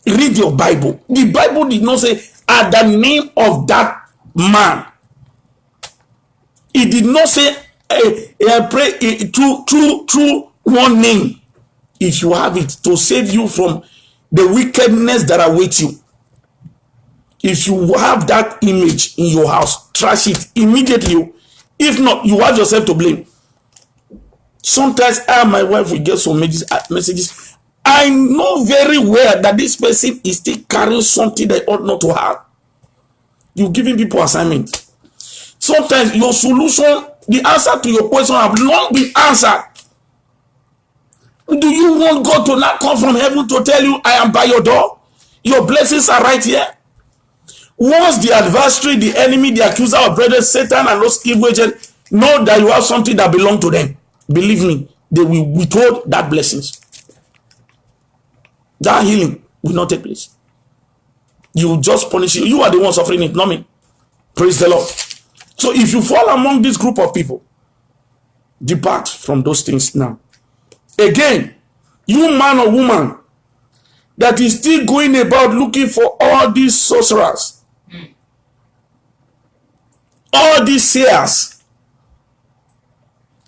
Read your Bible. The Bible did not say at the name of that man. It did not say I pray through one name. If you have it, to save you from the wickedness that awaits you. If you have that image in your house, trash it immediately. If not, you have yourself to blame. Sometimes I and my wife will get some messages. I know very well that this person is still carrying something they ought not to have. You're giving people assignment. Sometimes your solution, the answer to your question have long been answered. Do you want God to not come from heaven to tell you, I am by your door? Your blessings are right here. Once the adversary, the enemy, the accuser of brethren, Satan and those evil agents know that you have something that belongs to them, believe me, they will withhold that blessings. That healing will not take place. You will just punish you. You are the one suffering it, not me. Praise the Lord. So if you fall among this group of people, depart from those things now. Again, you man or woman that is still going about looking for all these sorcerers, all these seers,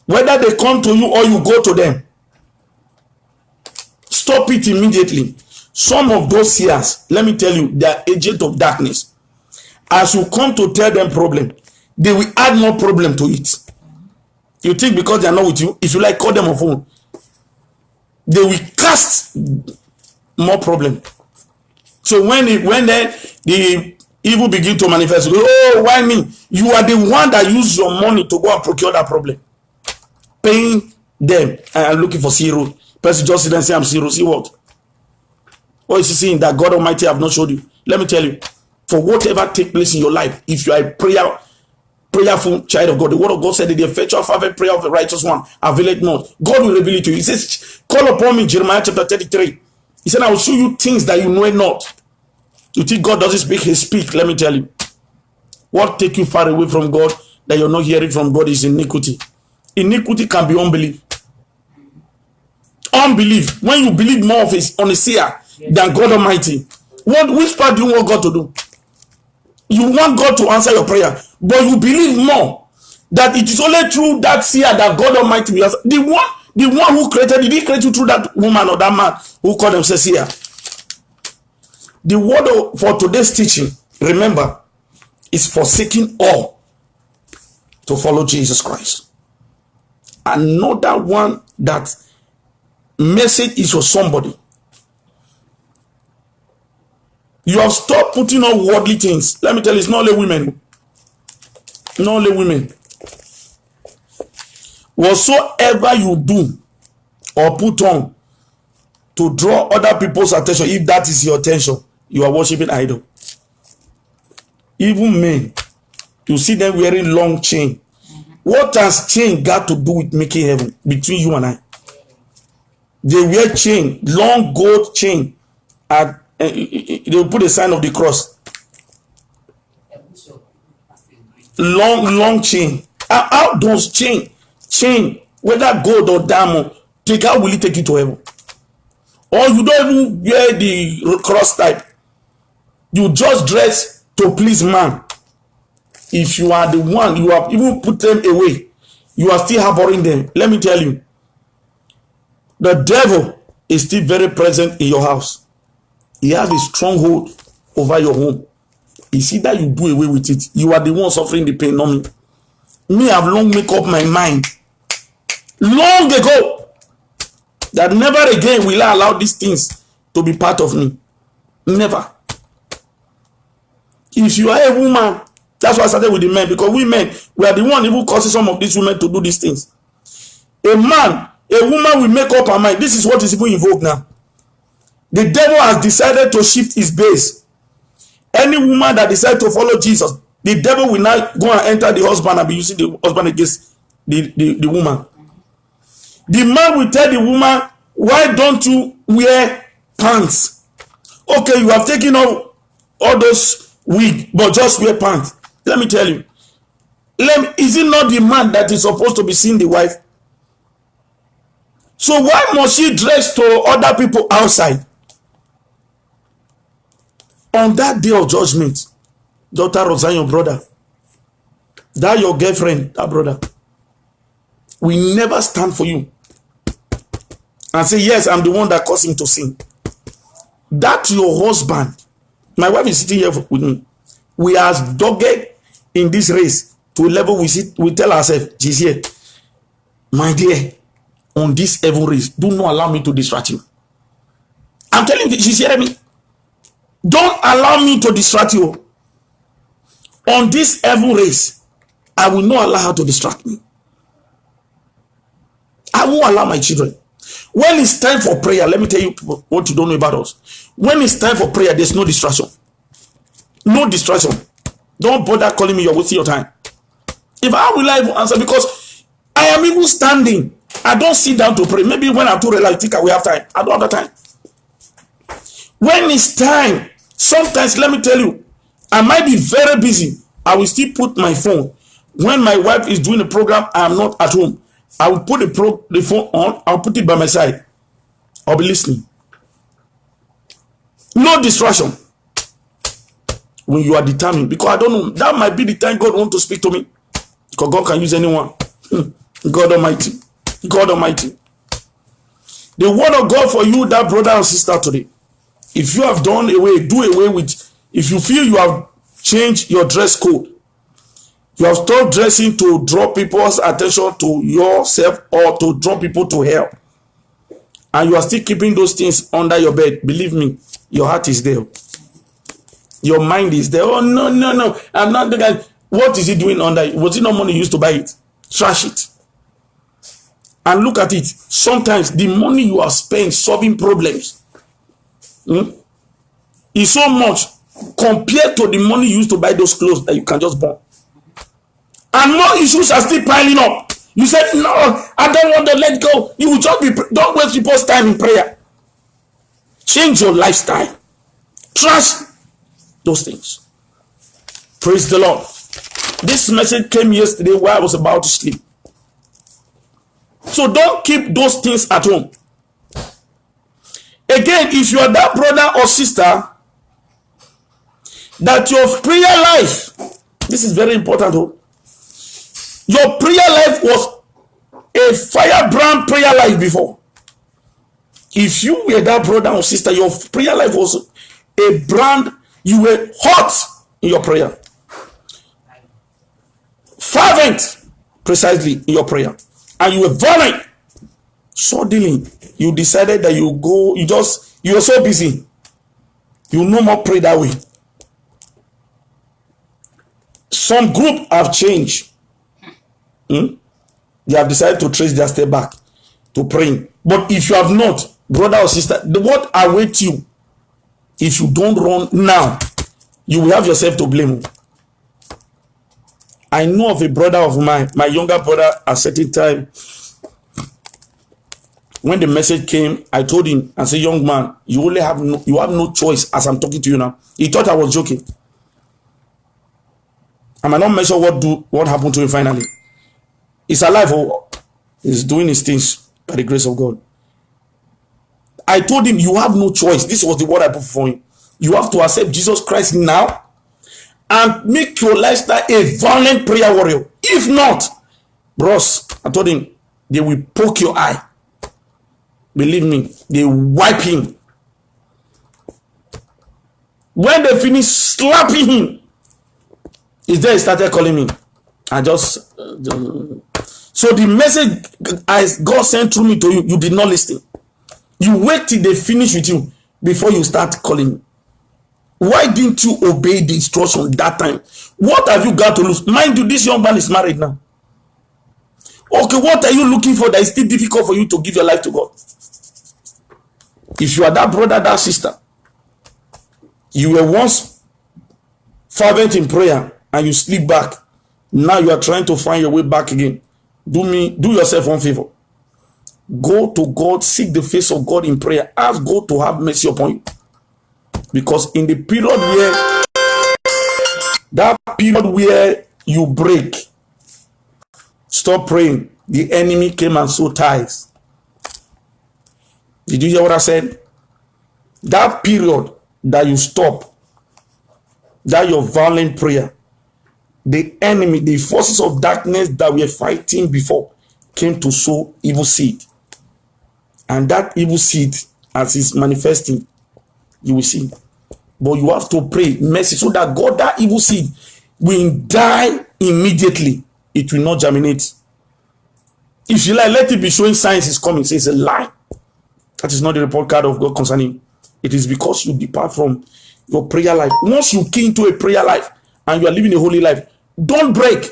whether they come to you or you go to them, stop it immediately. Some of those seers, let me tell you, they are agents of darkness. As you come to tell them problem, they will add more problem to it. You think because they are not with you, if you like, call them on phone. They will cast more problem. So when the evil begin to manifest, oh, why me? You are the one that use your money to go and procure that problem, paying them and looking for zero. Person just sit and say, I'm zero. See what? What is he saying? That God Almighty have not showed you? Let me tell you, for whatever take place in your life, if you are a prayerful child of God, the word of God said that the effectual fervent prayer of the righteous one availeth not. God will reveal it to you. He says, call upon me, Jeremiah chapter 33. He said, I will show you things that you know not. You think God doesn't speak? He speaks. Let me tell you. What take you far away from God that you're not hearing from God is iniquity. Iniquity can be unbelief. Unbelief. When you believe more of on a seer than God Almighty, which part do you want God to do? You want God to answer your prayer, but you believe more that it is only through that seer that God Almighty will answer. The one who created, did he create you through that woman or that man who called themselves seer? The word for today's teaching, remember, is forsaking all to follow Jesus Christ. Another one that message is for somebody. You have stopped putting on worldly things. Let me tell you, it's not only women. Not only women. Whatsoever you do or put on to draw other people's attention, if that is your attention, you are worshiping idol. Even men, you see them wearing long chain. What has chain got to do with making heaven between you and I? They wear chain, long gold chain, and they will put a sign of the cross. Long chain. How does chain, whether gold or diamond, how will it take you to heaven? Or you don't even wear the cross type. You just dress to please man. If you are the one, you have even put them away, you are still harboring them. Let me tell you, the devil is still very present in your house. He has a stronghold over your home. It's either you do away with it. You are the one suffering the pain, not me. Me, I've long made up my mind long ago that never again will I allow these things to be part of me. Never. If you are a woman That's why I started with the men, because we men, we are the one who causes some of these women to do these things. A woman will make up her mind. This is what is even invoked now. The devil has decided to shift his base. Any woman that decides to follow Jesus, the devil will now go and enter the husband and be using the husband against the woman. The man will tell the woman, why don't you wear pants? Okay, you have taken off all those wig, but just wear pants. Let me tell you. Is it not the man that is supposed to be seeing the wife? So why must she dress to other people outside? On that day of judgment, daughter of Zion, brother, that your girlfriend, that brother, will never stand for you and say, yes, I'm the one that caused him to sin. That your husband, my wife is sitting here with me, we are dogged in this race to a level we tell ourselves, she's here. My dear, on this evil race, do not allow me to distract you. I'm telling you, she's hearing me. Don't allow me to distract you. On this evil race, I will not allow her to distract me. I won't allow my children. When it's time for prayer, let me tell you what you don't know about us. When it's time for prayer, there's no distraction. No distraction. Don't bother calling me, you're wasting your time. If I will even answer, because I am even standing. I don't sit down to pray. Maybe when I'm too relaxed, I think I will have time. I don't have the time. When it's time, sometimes, let me tell you, I might be very busy. I will still put my phone. When my wife is doing a program, I am not at home. I will put the phone on. I'll put it by my side. I'll be listening. No distraction. When you are determined, because I don't know, that might be the time God wants to speak to me. Because God can use anyone. God Almighty. God Almighty. The word of God for you, that brother and sister today. If you have done away, do away with, if you feel you have changed your dress code, you have stopped dressing to draw people's attention to yourself or to draw people to hell, and you are still keeping those things under your bed, believe me, your heart is there. Your mind is there. Oh, no, no, no. I'm not the guy. What is he doing under it? Was it not money used to buy it? Trash it. And look at it. Sometimes the money you have spent solving problems is so much compared to the money you used to buy those clothes that you can just buy. And more issues are still piling up. You said, no, I don't want to let go. You will just be, don't waste people's time in prayer. Change your lifestyle. Trust those things. Praise the Lord. This message came yesterday while I was about to sleep. So don't keep those things at home. Again, if you are that brother or sister that your prayer life, this is very important. Your prayer life was a firebrand prayer life before. If you were that brother or sister, your prayer life was a brand, you were hot in your prayer. Fervent, precisely, in your prayer. And you were violent. Suddenly, you decided that you were so busy. You no more pray that way. Some group have changed. They have decided to trace their step back to praying. But if you have not, brother or sister, the word awaits you. If you don't run now, you will have yourself to blame. I know of a brother of mine, my younger brother, at a certain time. When the message came, I told him, I said, young man, you have no choice as I'm talking to you now. He thought I was joking. I might not mention what happened to him finally. He's alive. He's doing his things by the grace of God. I told him, you have no choice. This was the word I put for him. You have to accept Jesus Christ now and make your lifestyle a violent prayer warrior. If not, bros, I told him, they will poke your eye. Believe me, they wipe him. When they finish slapping him, is there he started calling me. I just so the message as God sent through me to you, you did not listen. You wait till they finish with you before you start calling me. Why didn't you obey the instruction that time? What have you got to lose? Mind you, this young man is married now. Okay, what are you looking for that is still difficult for you to give your life to God? If you are that brother, that sister, you were once fervent in prayer and you sleep back. Now you are trying to find your way back again. Do yourself one favor. Go to God, seek the face of God in prayer. Ask God to have mercy upon you. Because in the period where you break, stop praying, the enemy came and sowed ties. Did you hear what I said? That period that you stop, that your violent prayer, the enemy, the forces of darkness that we were fighting before came to sow evil seed. And that evil seed, as it's manifesting, you will see. But you have to pray mercy so that God, that evil seed will die immediately. It will not germinate. If you like, let it be showing signs is coming. Say it's a lie. That is not the report card of God concerning. It is because you depart from your prayer life. Once you key into a prayer life and you are living a holy life, don't break.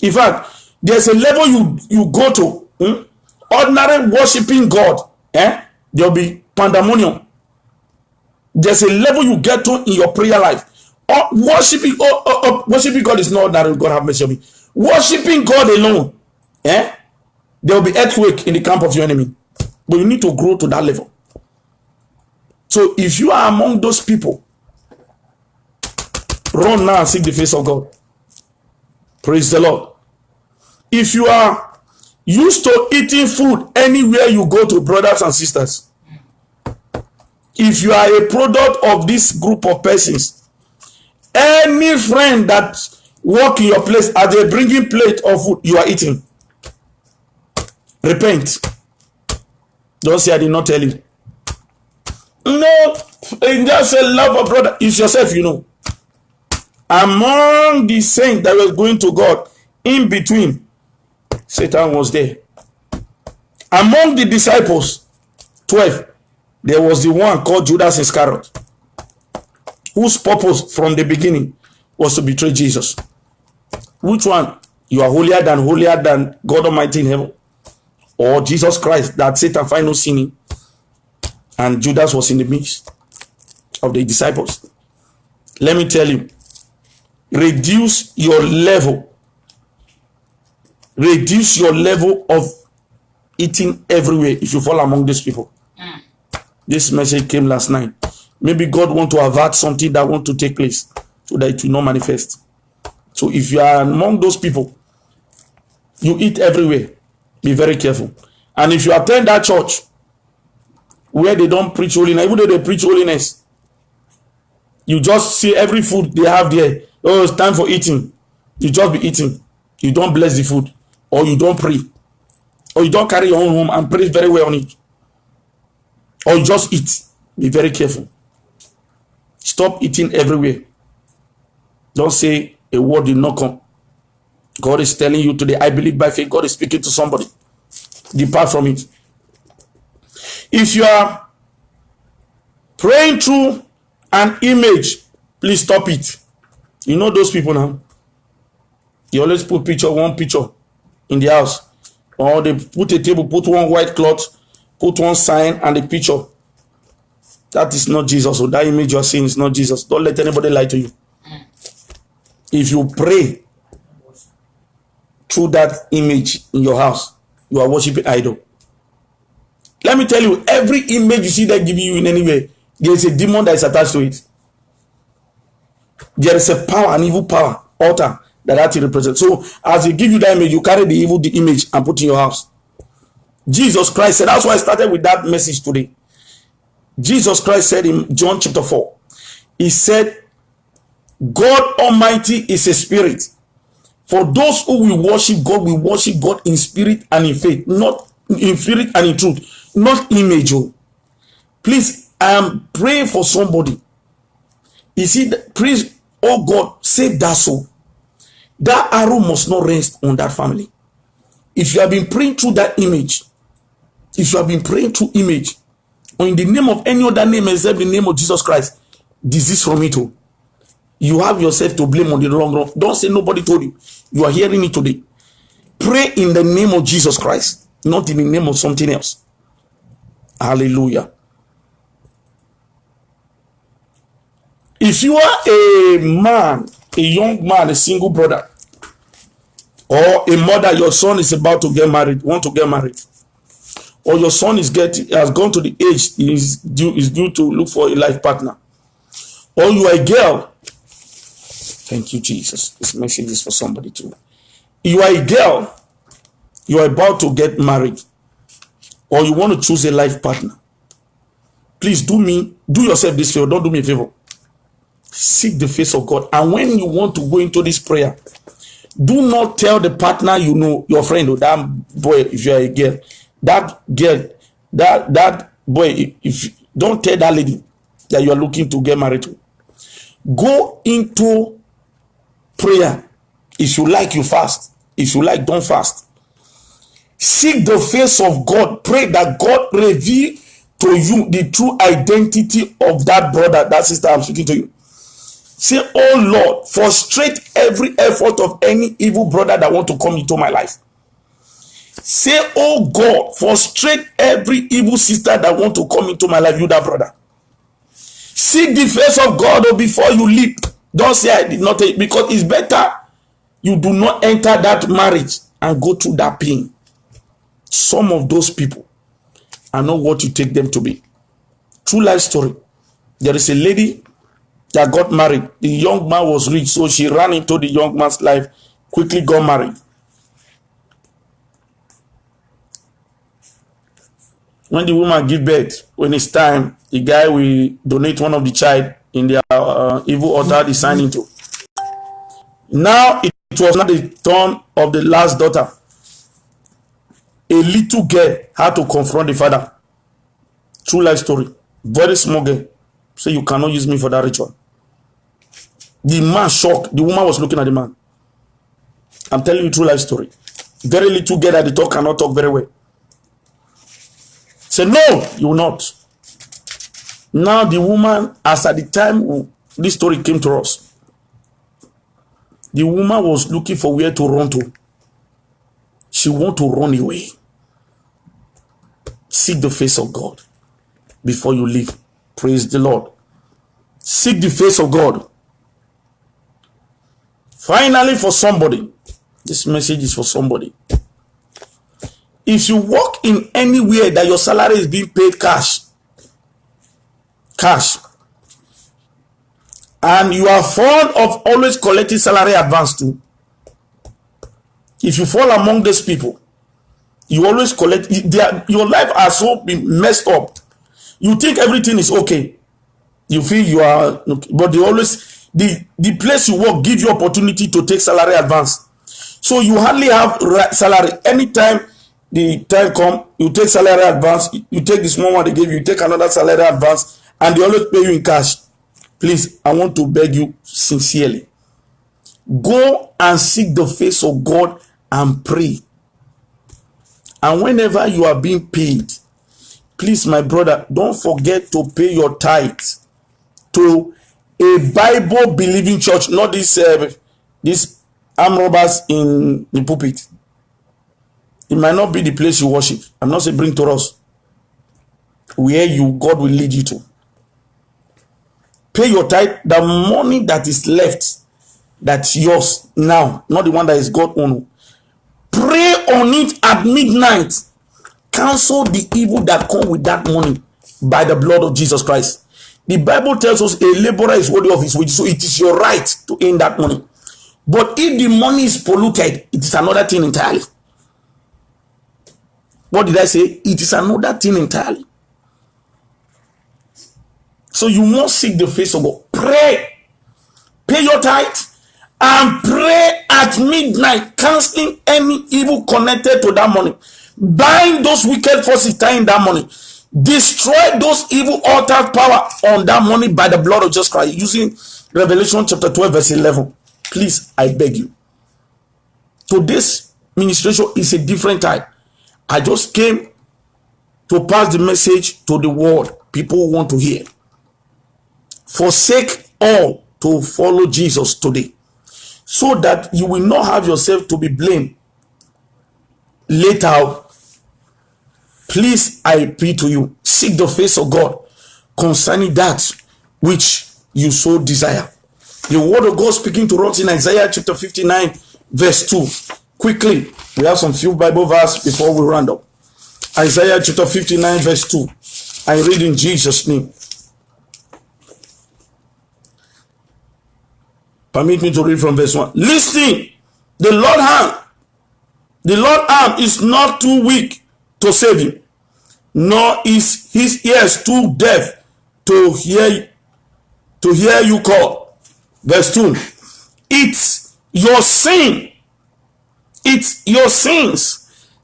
In fact, there's a level you go to. Ordinary worshiping God, there'll be pandemonium. There's a level you get to in your prayer life. Worshiping God is not ordinary. God have mercy on me. Worshiping God alone, there'll be earthquake in the camp of your enemy. But you need to grow to that level. So if you are among those people, run now and seek the face of God. Praise the Lord. If you are used to eating food anywhere you go to, brothers and sisters, if you are a product of this group of persons, any friend that walk in your place as they bringing plate of food, you are eating. Repent. Don't say I did not tell you. No, just say love of brother. It's yourself, you know. Among the saints that were going to God, in between, Satan was there. Among the disciples, 12, there was the one called Judas Iscariot, whose purpose from the beginning was to betray Jesus. Which one? You are holier than God Almighty in heaven? Or Jesus Christ that Satan find no sin in? And Judas was in the midst of the disciples. Let me tell you, reduce your level of eating everywhere if you fall among these people. This message came last night. Maybe God want to avert something that want to take place so that it will not manifest. So if you are among those people, you eat everywhere, be very careful. And if you attend that church where they don't preach holiness, even though they preach holiness, you just see every food they have there. Oh, it's time for eating. You just be eating. You don't bless the food, or you don't pray, or you don't carry your own home and pray very well on it, or you just eat. Be very careful. Stop eating everywhere. Don't say a word did not come. God is telling you today, I believe by faith, God is speaking to somebody. Depart from it. If you are praying through an image, please stop it. You know those people now. You always put one picture in the house. Or they put a table, put one white cloth, put one sign and a picture. That is not Jesus. So that image you are seeing is not Jesus. Don't let anybody lie to you. If you pray through that image in your house, you are worshiping idol. Let me tell you, every image you see that give you in any way, there is a demon that is attached to it. There is a power, an evil power, altar that represents. So as they give you that image, you carry the image and put in your house. Jesus Christ said, that's why I started with that message today. Jesus Christ said in John chapter 4, he said, God Almighty is a spirit. For those who will worship God in spirit and in faith, not in spirit and in truth, not image. Please, I am praying for somebody. You see, please, oh God, save that soul. That arrow must not rest on that family. If you have been praying through that image, or in the name of any other name except the name of Jesus Christ, disease from it. You have yourself to blame on the long run. Don't say nobody told you. You are hearing it today. Pray in the name of Jesus Christ, not in the name of something else. Hallelujah. If you are a man, a young man, a single brother, or a mother, your son is about to get married, want to get married, or your son has gone to the age is due to look for a life partner, or you are a girl. Thank you, Jesus. This message is for somebody too. You are a girl, you are about to get married, or you want to choose a life partner. Please do yourself this favor. Don't do me a favor. Seek the face of God. And when you want to go into this prayer, do not tell the partner you know, your friend, or that boy, if you are a girl, that boy, if don't tell that lady that you are looking to get married to. Go into prayer. If you like, you fast. If you like, don't fast. Seek the face of God. Pray that God reveal to you the true identity of that brother, that sister I'm speaking to you. Say, oh Lord, frustrate every effort of any evil brother that want to come into my life. Say, oh God, frustrate every evil sister that want to come into my life, you that brother. Seek the face of God before you leap. Don't say I did not take, because it's better you do not enter that marriage and go through that pain. Some of those people are not what you take them to be. True life story. There is a lady that got married. The young man was rich, so she ran into the young man's life, quickly got married. When the woman give birth, when it's time, the guy will donate one of the child in their evil altar they signed into. Now it was not the turn of the last daughter. A little girl had to confront the father. True life story. Very small girl. Say, you cannot use me for that ritual. The man shocked. The woman was looking at the man. I'm telling you true life story. Very little girl at the talk cannot talk very well. Say, no, you will not. Now the woman, as at the time this story came to us, the woman was looking for where to run to. She want to run away. Seek the face of God before you leave. Praise the Lord. Seek the face of God. Finally, for somebody, this message is for somebody. If you work in anywhere that your salary is being paid cash, and you are fond of always collecting salary advance too, if you fall among those people, you always collect, your life has so been messed up. You think everything is okay. You feel you are okay, but they always, the place you work give you opportunity to take salary advance. So you hardly have salary. Anytime the time come, you take salary advance, you take the small one they give you, you take another salary advance, and they always pay you in cash. Please, I want to beg you sincerely. Go and seek the face of God and pray. And whenever you are being paid, please, my brother, don't forget to pay your tithe to a Bible believing church, not this arm robbers in the pulpit. It might not be the place you worship. I'm not saying bring to us. Where God will lead you to. Pay your tithe, the money that is left, that's yours now, not the one that is God's own. Pray on it at midnight. Cancel the evil that comes with that money by the blood of Jesus Christ. The Bible tells us a laborer is worthy of his wages, so it is your right to earn that money. But if the money is polluted, it is another thing entirely. What did I say? It is another thing entirely. So you must seek the face of God. Pray. Pay your tithe and pray at midnight, canceling any evil connected to that money. Bind those wicked forces tying that money. Destroy those evil altar power on that money by the blood of Jesus Christ, using Revelation chapter 12 verse 11. Please, I beg you. Today's ministration is a different type. I just came to pass the message to the world people want to hear. Forsake all to follow Jesus today, so that you will not have yourself to be blamed later. Please, I pray to you, seek the face of God concerning that which you so desire. The word of God speaking to us in Isaiah chapter 59 verse 2. Quickly, we have some few Bible verses before we round up. Isaiah chapter 59 verse 2. I read in Jesus' name. Permit me to read from verse 1. Listen, the Lord's arm is not too weak to save you, nor is his ears too deaf to hear you call. Verse 2. It's your sins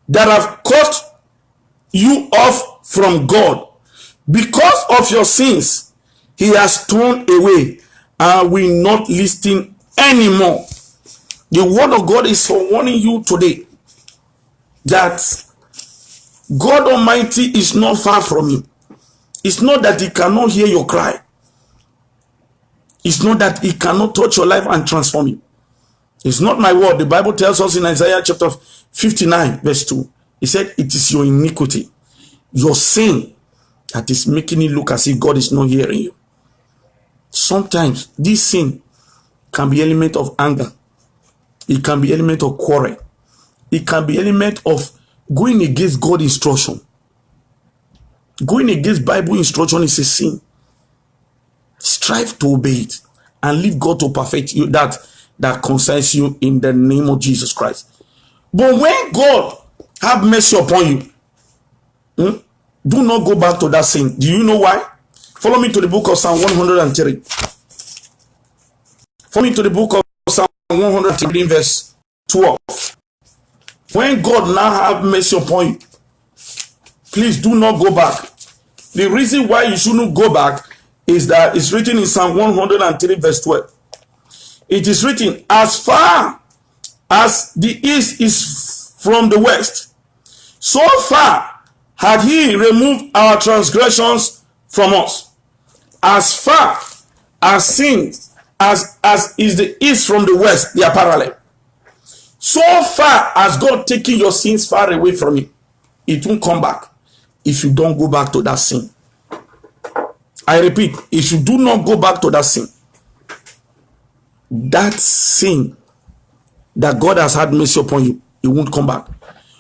that have cut you off from God. Because of your sins, he has turned away and will not listen anymore. The word of God is for warning you today that God Almighty is not far from you. It's not that he cannot hear your cry. It's not that he cannot touch your life and transform you. It's not my word. The Bible tells us in Isaiah chapter 59 verse 2. He said, it is your iniquity, your sin, that is making it look as if God is not hearing you. Sometimes this sin can be element of anger. It can be element of quarrel. It can be element of going against God's instruction. Going against Bible instruction is a sin. Strive to obey it and leave God to perfect you that concerns you in the name of Jesus Christ. But when God have mercy upon you, do not go back to that sin. Do you know why? Follow me to the book of Psalm 103. Follow me to the book of Psalm 103 verse 12. When God now have mercy upon you, please do not go back. The reason why you shouldn't go back is that it's written in Psalm 103 verse 12. It is written, as far as the east is from the west, so far had he removed our transgressions from us. As far as sins as is the east from the west, they are parallel. So far as God taking your sins far away from you, it won't come back if you don't go back to that sin. I repeat, if you do not go back to that sin that God has had mercy upon you, it won't come back.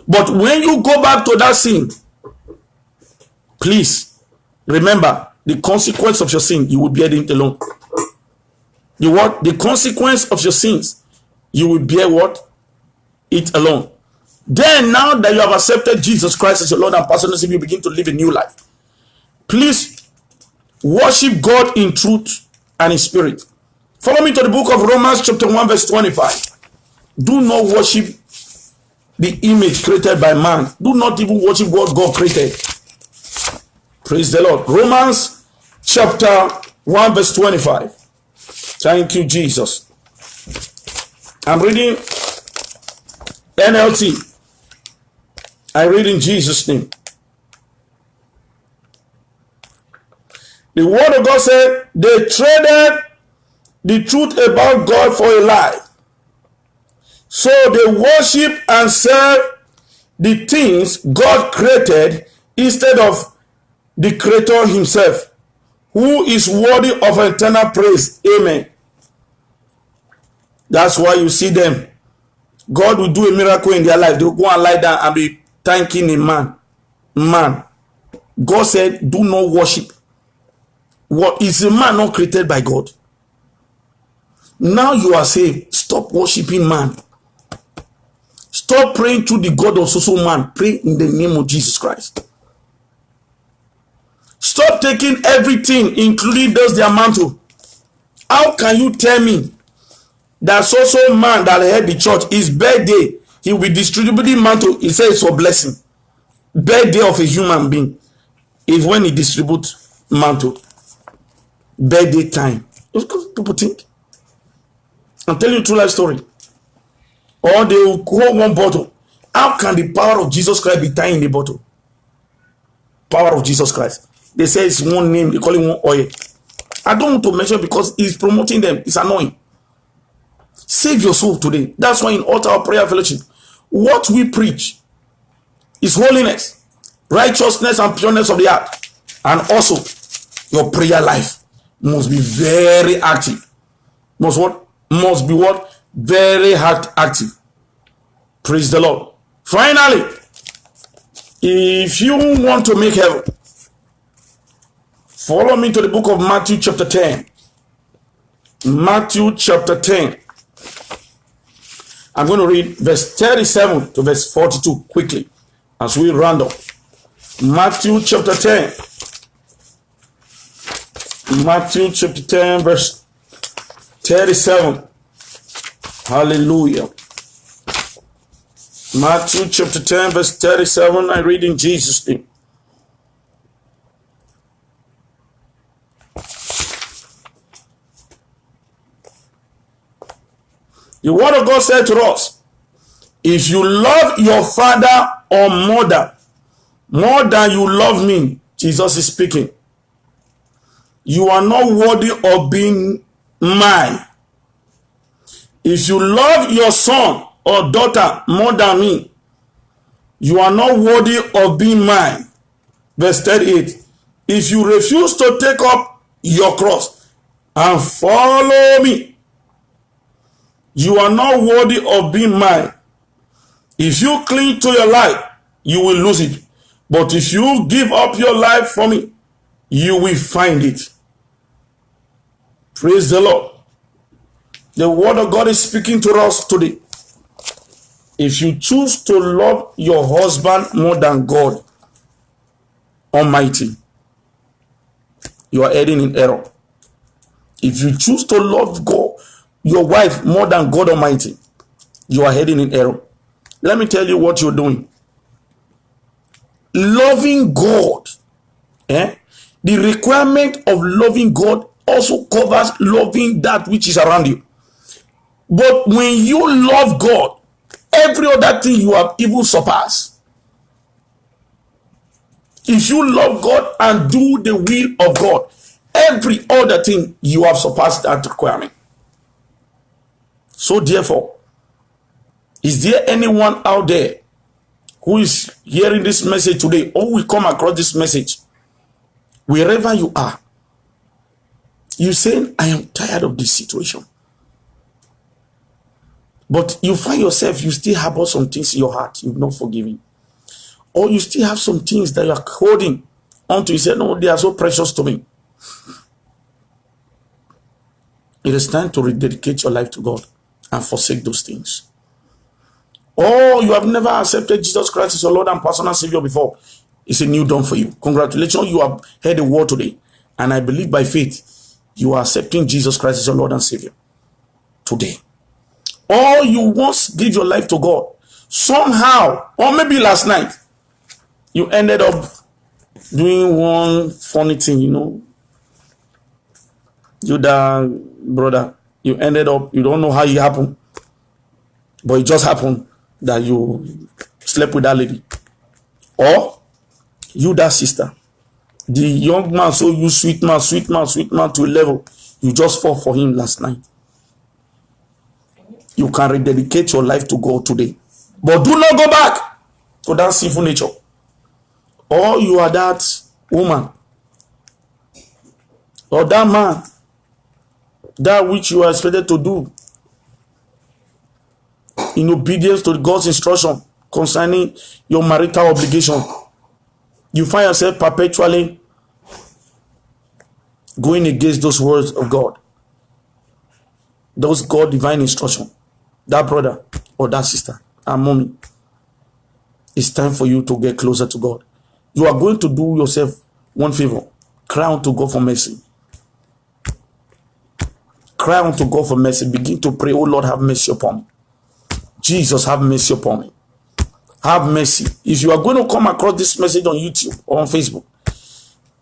But when you go back to that sin, please remember the consequence of your sin, you will bear it alone. The consequence of your sins, you will bear what? It alone. Then, now that you have accepted Jesus Christ as your Lord and personal Savior, you begin to live a new life. Please worship God in truth and in spirit. Follow me to the book of Romans chapter 1 verse 25. Do not worship the image created by man. Do not even worship what God created. Praise the Lord. Romans chapter 1 verse 25. Thank you, Jesus. I'm reading NLT. I read in Jesus' name. The word of God said, they traded the truth about God for a lie. So they worship and serve the things God created instead of the Creator himself, who is worthy of eternal praise. Amen. That's why you see them. God will do a miracle in their life. They will go and lie down and be thanking a man. God said, do not worship. What is a man not created by God? Now you are saved. Stop worshiping man. Stop praying to the God of so man. Pray in the name of Jesus Christ. Stop taking everything, including those their mantle. How can you tell me that so man that head the church, his birthday, he will be distributing mantle? He says it's for blessing. Birthday of a human being is when he distributes mantle. Birthday time. It's what people think. I'm telling you a true life story. Or they will hold one bottle. How can the power of Jesus Christ be tied in the bottle? Power of Jesus Christ. They say it's one name. They call it one oil. I don't want to mention because he's promoting them. It's annoying. Save your soul today. That's why in Altar of Prayer Fellowship, what we preach is holiness, righteousness, and pureness of the heart. And also, your prayer life must be very active. Must be what? Very hard active. Praise the Lord. Finally, if you want to make heaven, follow me to the book of Matthew chapter 10. Matthew chapter 10. I'm going to read verse 37 to verse 42 quickly as we round up. Matthew chapter 10. Matthew chapter 10 verse 37. Hallelujah. Matthew chapter 10 verse 37. I read in Jesus' name. The word of God said to us, if you love your father or mother more than you love me, Jesus is speaking, you are not worthy of being mine. If you love your son or daughter more than me, you are not worthy of being mine. Verse 38. If you refuse to take up your cross and follow me, you are not worthy of being mine. If you cling to your life, you will lose it. But if you give up your life for me, you will find it. Praise the Lord. The word of God is speaking to us today. If you choose to love your husband more than God Almighty, you are heading in error. If you choose to love God, your wife more than God Almighty, you are heading in error. Let me tell you what you're doing. Loving God, the requirement of loving God also covers loving that which is around you. But when you love God, every other thing you have even surpassed. If you love God and do the will of God, every other thing you have surpassed that requirement. So therefore, is there anyone out there who is hearing this message today or will come across this message, wherever you are, you say, I am tired of this situation. But you find yourself, you still harbor some things in your heart you've not forgiven. Or you still have some things that you are holding onto. You say, no, they are so precious to me. It is time to rededicate your life to God and forsake those things. Or you have never accepted Jesus Christ as your Lord and personal Savior before. It's a new dawn for you. Congratulations, you have heard the word today. And I believe by faith, you are accepting Jesus Christ as your Lord and Savior today. Or you once give your life to God. Somehow, or maybe last night, you ended up doing one funny thing, You brother, you ended up, you don't know how it happened. But it just happened that you slept with that lady. Or you, that sister, the young man, so you sweet man to a level, you just fall for him last night. You can rededicate your life to God today. But do not go back to that sinful nature. Or you are that woman or that man, that which you are expected to do in obedience to God's instruction concerning your marital obligation. You find yourself perpetually going against those words of God, those God divine instruction. That brother or that sister and mommy, it's time for you to get closer to God. You are going to do yourself one favor. Cry unto God for mercy. Cry unto God for mercy. Begin to pray, oh Lord, have mercy upon me. Jesus, have mercy upon me. Have mercy. If you are going to come across this message on YouTube or on Facebook,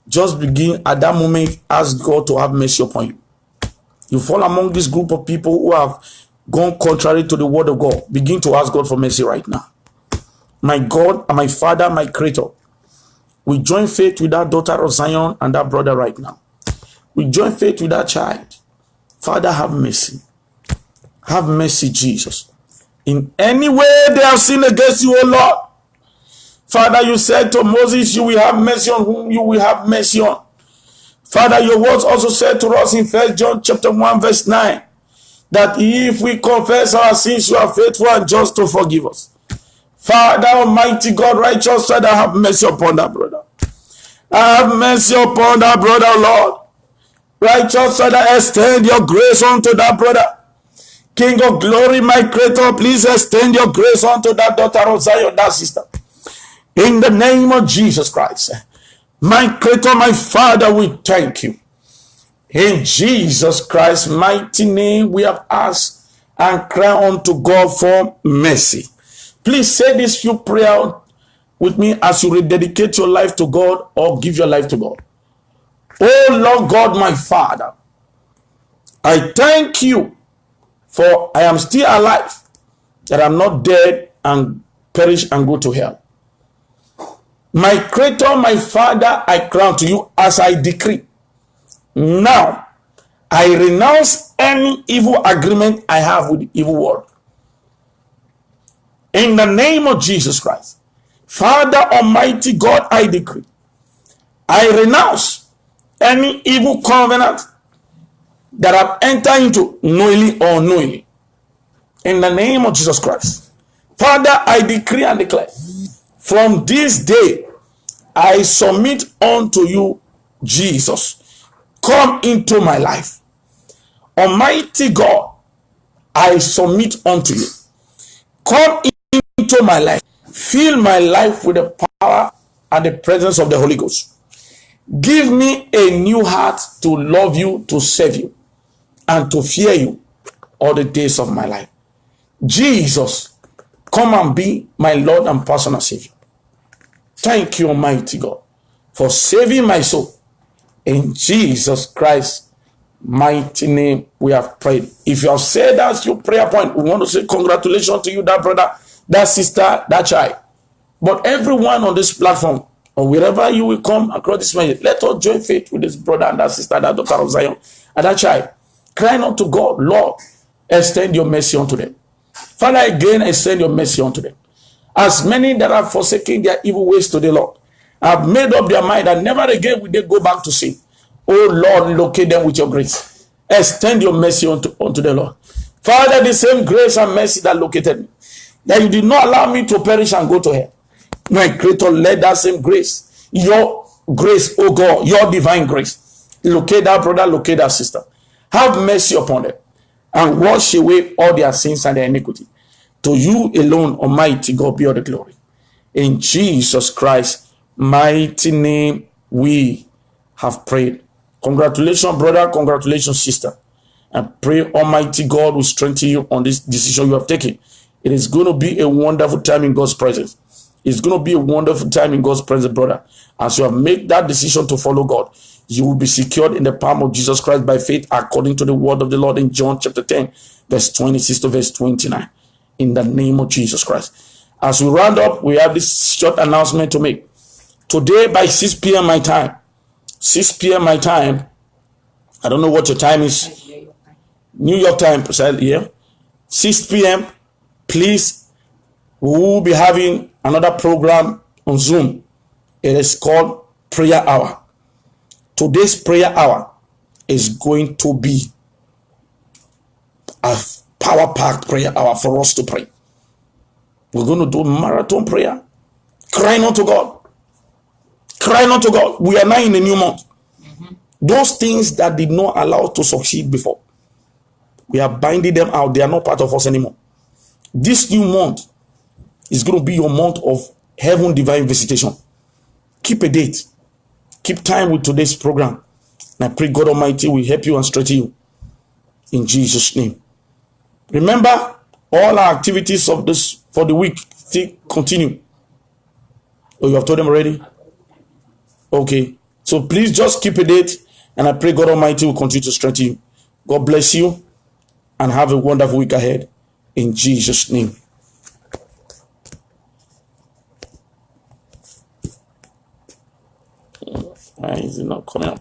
just begin at that moment, ask God to have mercy upon you. You fall among this group of people who have gone contrary to the word of God. Begin to ask God for mercy right now. My God and my Father, my Creator, we join faith with that daughter of Zion and that brother right now. We join faith with that child. Father, have mercy. Have mercy, Jesus. In any way they have sinned against you, O Lord. Father, you said to Moses, you will have mercy on whom you will have mercy on. Father, your words also said to us in 1 John chapter 1 verse 9, that if we confess our sins, you are faithful and just to forgive us. Father, Almighty God, righteous Father, have mercy upon that brother. Have mercy upon that brother, Lord. Righteous Father, extend your grace unto that brother. King of glory, my Creator, please extend your grace unto that daughter of Zion, that sister. In the name of Jesus Christ. My Creator, my Father, we thank you. In Jesus Christ's mighty name, we have asked and cry unto God for mercy. Please say this few prayer with me as you rededicate your life to God or give your life to God. Oh Lord God, my Father, I thank you for I am still alive, that I'm not dead and perish and go to hell. My Creator, my Father, I crown to you as I decree. Now, I renounce any evil agreement I have with the evil world. In the name of Jesus Christ, Father Almighty God, I decree. I renounce any evil covenant that I've entered into knowingly or unknowingly. In the name of Jesus Christ, Father, I decree and declare, from this day, I submit unto you, Jesus. Come into my life. Almighty God, I submit unto you. Come into my life. Fill my life with the power and the presence of the Holy Ghost. Give me a new heart to love you, to serve you, and to fear you all the days of my life. Jesus, come and be my Lord and personal Savior. Thank you, Almighty God, for saving my soul. In Jesus Christ's mighty name, we have prayed. If you have said that's your prayer point, we want to say congratulations to you, that brother, that sister, that child. But everyone on this platform, or wherever you will come across this message, let us join faith with this brother and that sister, that daughter of Zion, and that child. Crying unto God, Lord, extend your mercy unto them. Father, again, extend your mercy unto them. As many that have forsaken their evil ways to the Lord, have made up their mind that never again will they go back to sin. Oh Lord, locate them with your grace. Extend your mercy unto the Lord. Father, the same grace and mercy that located me, that you did not allow me to perish and go to hell. My Creator, let that same grace, your grace, oh God, your divine grace, locate that brother, locate that sister. Have mercy upon them and wash away all their sins and their iniquity. To you alone, Almighty God, be all the glory. In Jesus Christ's mighty name, we have prayed. Congratulations, brother. Congratulations, sister. And pray Almighty God will strengthen you on this decision you have taken. It is going to be a wonderful time in God's presence. It's going to be a wonderful time in God's presence, brother. As you have made that decision to follow God, you will be secured in the palm of Jesus Christ by faith, according to the word of the Lord in John chapter 10, verse 26 to verse 29. In the name of Jesus Christ. As we round up, we have this short announcement to make. Today by 6 p.m. my time, 6 p.m. my time, I don't know what your time is, New York time, precisely, yeah? 6 p.m., please, we will be having another program on Zoom. It is called Prayer Hour. Today's prayer hour is going to be a power-packed prayer hour for us to pray. We're going to do marathon prayer, crying unto God. Crying unto God. We are now in a new month. Those things that did not allow us to succeed before, we are binding them out. They are not part of us anymore. This new month is going to be your month of heaven divine visitation. Keep a date. Keep time with today's program. And I pray God Almighty will help you and strengthen you. In Jesus' name. Remember, all our activities of this for the week still continue. Oh, you have told them already? Okay. So please just keep a date. And I pray God Almighty will continue to strengthen you. God bless you. And have a wonderful week ahead. In Jesus' name. Why is it not coming up?